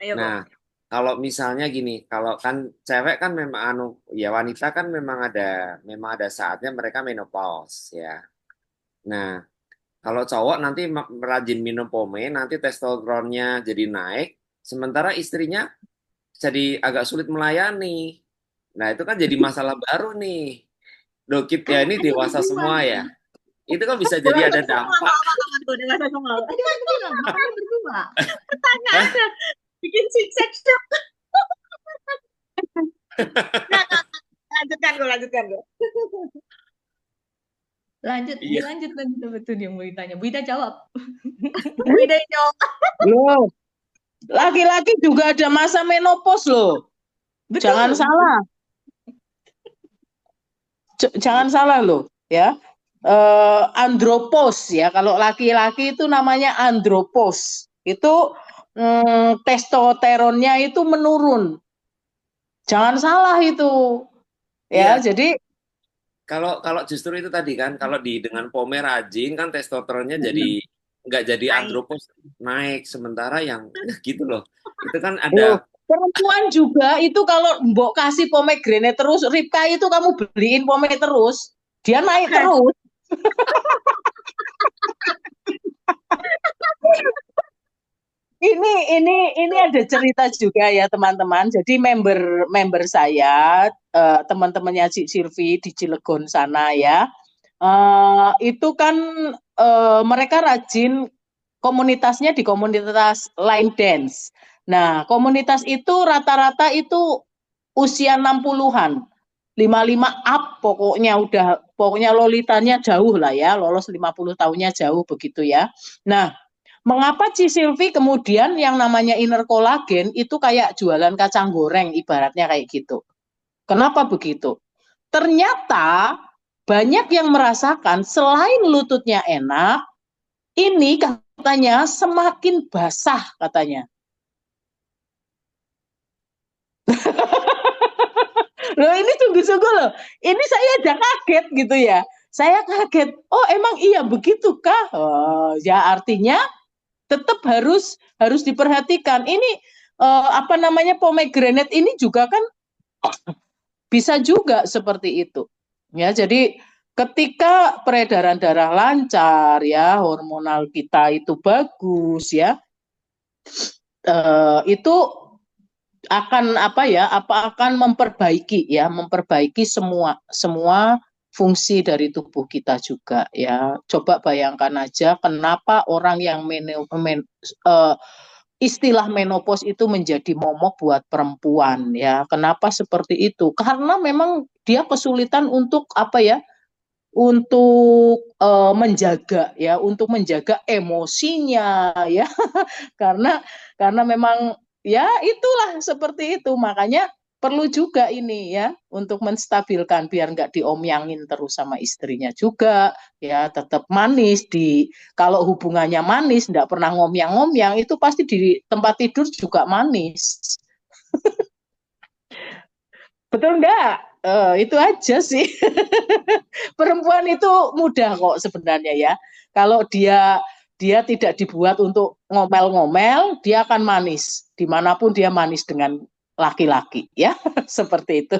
Ayo, Kok. Nah, kalau misalnya gini, kalau kan cewek kan memang ya wanita kan memang ada saatnya mereka menopause ya. Nah, kalau cowok nanti rajin minum pome, nanti testosteronnya jadi naik, sementara istrinya jadi agak sulit melayani. Nah, itu kan jadi masalah baru nih. Dokit ya ini anaknya dewasa berdua. semua ya. Itu kan bisa jadi Dewasa ada semua, dampak. apa tuh dewasa semua? Dia bilang, makanya berdua. Tanya Hah? aja, bikin C-section. Nah, lanjutkan gue. Iya. Dilanjut betul yang mau ditanya. Bu Ida jawab. Beda jawab. Loh, laki-laki juga ada masa menopause loh. Betul. Jangan salah. Jangan salah loh, ya. Andropos ya, kalau laki-laki itu namanya andropos. Itu testosteronnya itu menurun. Jangan salah itu. Ya, Iya, jadi kalau justru itu tadi kan, kalau dengan pome rajin kan testosteronnya jadi nggak jadi Naik. andropos naik, sementara yang gitu loh. Itu kan loh, ada perempuan juga itu kalau mbok kasih pomegranate terus, Ripka itu kamu beliin pome terus, dia naik terus. Ini ada cerita juga ya teman-teman. Jadi member saya, teman-temannya Cik Silvi di Cilegon sana ya, itu kan mereka rajin komunitasnya di komunitas line dance. Nah, komunitas itu rata-rata itu usia 60-an. 55 up pokoknya lolitanya jauh lah ya, lolos 50 tahunnya jauh begitu ya. Nah, mengapa Ci Silvi kemudian yang namanya inner collagen itu kayak jualan kacang goreng ibaratnya kayak gitu. Kenapa begitu? Ternyata banyak yang merasakan selain lututnya enak, ini katanya semakin basah katanya. Loh ini sungguh-sungguh loh. Ini saya aja kaget gitu ya. Saya kaget. Oh emang iya begitukah? Oh, ya artinya tetap harus diperhatikan. Ini apa namanya pomegranate ini juga kan bisa juga seperti itu. Ya, jadi ketika peredaran darah lancar ya, hormonal kita itu bagus ya, itu akan akan memperbaiki semua fungsi dari tubuh kita juga ya. Coba bayangkan aja kenapa orang yang istilah menopause itu menjadi momok buat perempuan ya. Kenapa seperti itu? Karena memang dia kesulitan untuk untuk menjaga emosinya ya. karena memang ya itulah seperti itu, makanya perlu juga ini ya untuk menstabilkan biar nggak diomyangin terus sama istrinya juga ya, tetap manis kalau hubungannya manis nggak pernah ngomyang-ngomyang itu pasti di tempat tidur juga manis. Betul nggak? Itu aja sih. Perempuan itu mudah kok sebenarnya ya. Kalau dia tidak dibuat untuk ngomel-ngomel, dia akan manis. Dimanapun dia manis dengan laki-laki ya. Seperti itu.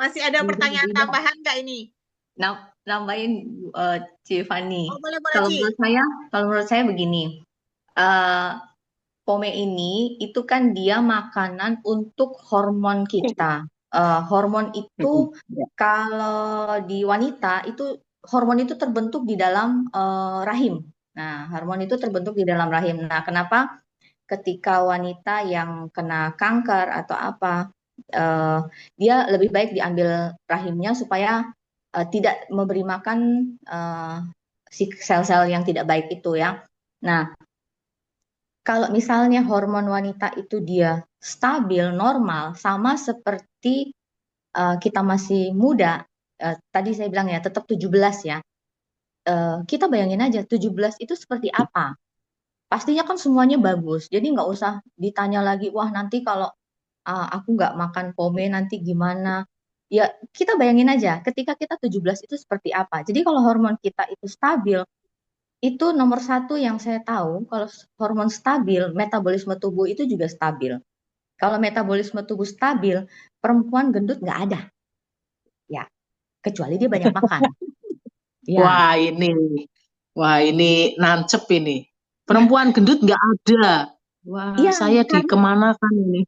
Masih ada pertanyaan Beda-beda. tambahan nggak ini? Nambahin Cifani. Oh, boleh Kalau Ci. menurut saya begini, pome ini itu kan dia makanan untuk hormon kita. Hormon itu kalau di wanita itu hormon itu terbentuk di dalam rahim. Nah, hormon itu terbentuk di dalam rahim. Nah, kenapa ketika wanita yang kena kanker atau apa, dia lebih baik diambil rahimnya supaya tidak memberi makan si sel-sel yang tidak baik itu ya. Nah, kalau misalnya hormon wanita itu dia stabil, normal, sama seperti kita masih muda, tadi saya bilang ya tetap 17 ya. Kita bayangin aja 17 itu seperti apa? Pastinya kan semuanya bagus. Jadi nggak usah ditanya lagi, wah nanti kalau aku nggak makan pome nanti gimana? Ya kita bayangin aja ketika kita 17 itu seperti apa. Jadi kalau hormon kita itu stabil, itu nomor satu yang saya tahu, kalau hormon stabil, metabolisme tubuh itu juga stabil. Kalau metabolisme tubuh stabil, perempuan gendut nggak ada. Ya, kecuali dia banyak makan. Ya. Wah ini nancep ini. Perempuan gendut nggak ada. Wah, Iya, saya dikemanakan ini.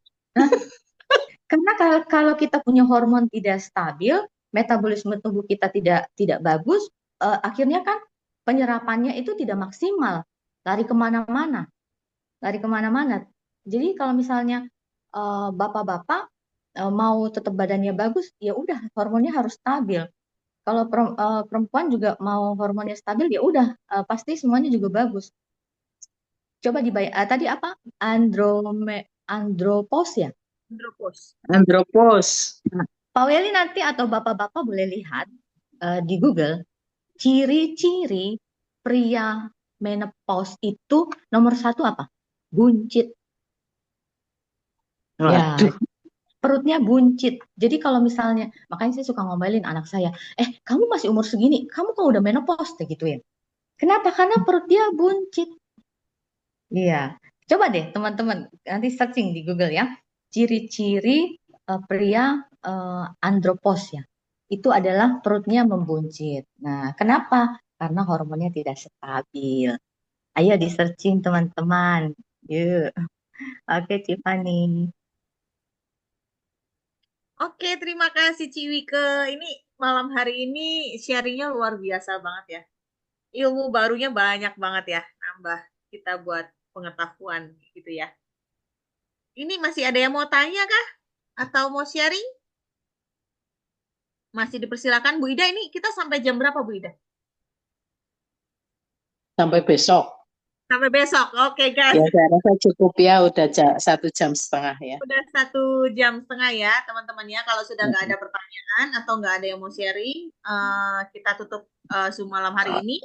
Karena kalau kita punya hormon tidak stabil, metabolisme tubuh kita tidak bagus, akhirnya kan penyerapannya itu tidak maksimal, lari kemana-mana. Jadi kalau misalnya bapak-bapak mau tetap badannya bagus, ya udah hormonnya harus stabil. Kalau perempuan juga mau hormonnya stabil, ya udah pasti semuanya juga bagus. Coba tadi apa? Andropos ya? Andropos. Nah, Pak Weli nanti atau bapak-bapak boleh lihat di Google ciri-ciri pria menopause itu nomor satu apa? Buncit. Ya, perutnya buncit. Jadi kalau misalnya, makanya saya suka ngomelin anak saya, kamu masih umur segini, kamu kok udah menopause gitu ya? Kenapa? Karena perut dia buncit. Iya, coba deh teman-teman nanti searching di Google ya, ciri-ciri pria andropos ya. Itu adalah perutnya membuncit. Nah, kenapa? Karena hormonnya tidak stabil. Ayo di searching teman-teman. Yuk. Oke, Tiffany. Oke, terima kasih Ciwike. Ini malam hari ini sharingnya luar biasa banget ya. Ilmu barunya banyak banget ya, nambah kita buat pengetahuan gitu ya. Ini masih ada yang mau tanya kah? Atau mau sharing? Masih dipersilakan Bu Ida. Ini kita sampai jam berapa Bu Ida? Sampai besok. Sampai besok. Oke guys. Ya saya rasa cukup ya, udah 1,5 jam ya. Udah 1,5 jam ya teman-teman ya. Kalau sudah nggak ada pertanyaan atau nggak ada yang mau sharing, kita tutup Zoom malam hari ini.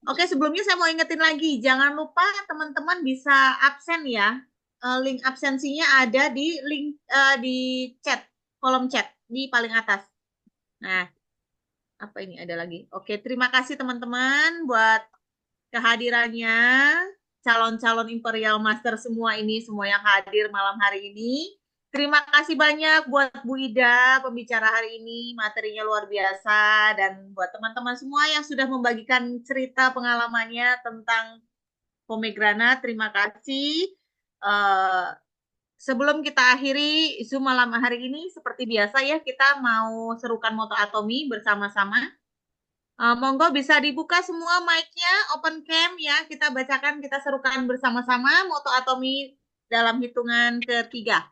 Oke, sebelumnya saya mau ingetin lagi, jangan lupa teman-teman bisa absen ya. Link absensinya ada di link di chat, kolom chat di paling atas. Nah, apa ini ada lagi? Oke, terima kasih teman-teman buat kehadirannya, calon-calon Imperial Master semua ini, semua yang hadir malam hari ini. Terima kasih banyak buat Bu Ida, pembicara hari ini, materinya luar biasa, dan buat teman-teman semua yang sudah membagikan cerita pengalamannya tentang pomegranat, terima kasih. Sebelum kita akhiri Zoom malam hari ini, seperti biasa ya, kita mau serukan moto atomi bersama-sama. Monggo bisa dibuka semua mic-nya, open cam ya, kita bacakan, kita serukan bersama-sama moto atomi dalam hitungan ketiga.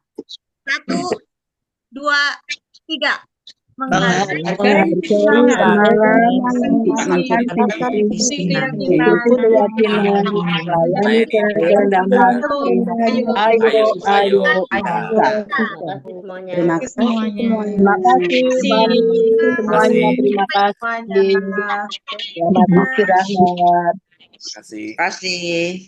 1, 2, 3. Menghargai Terima kasih semuanya. Terima kasih. Selamat istirahat. Terima kasih.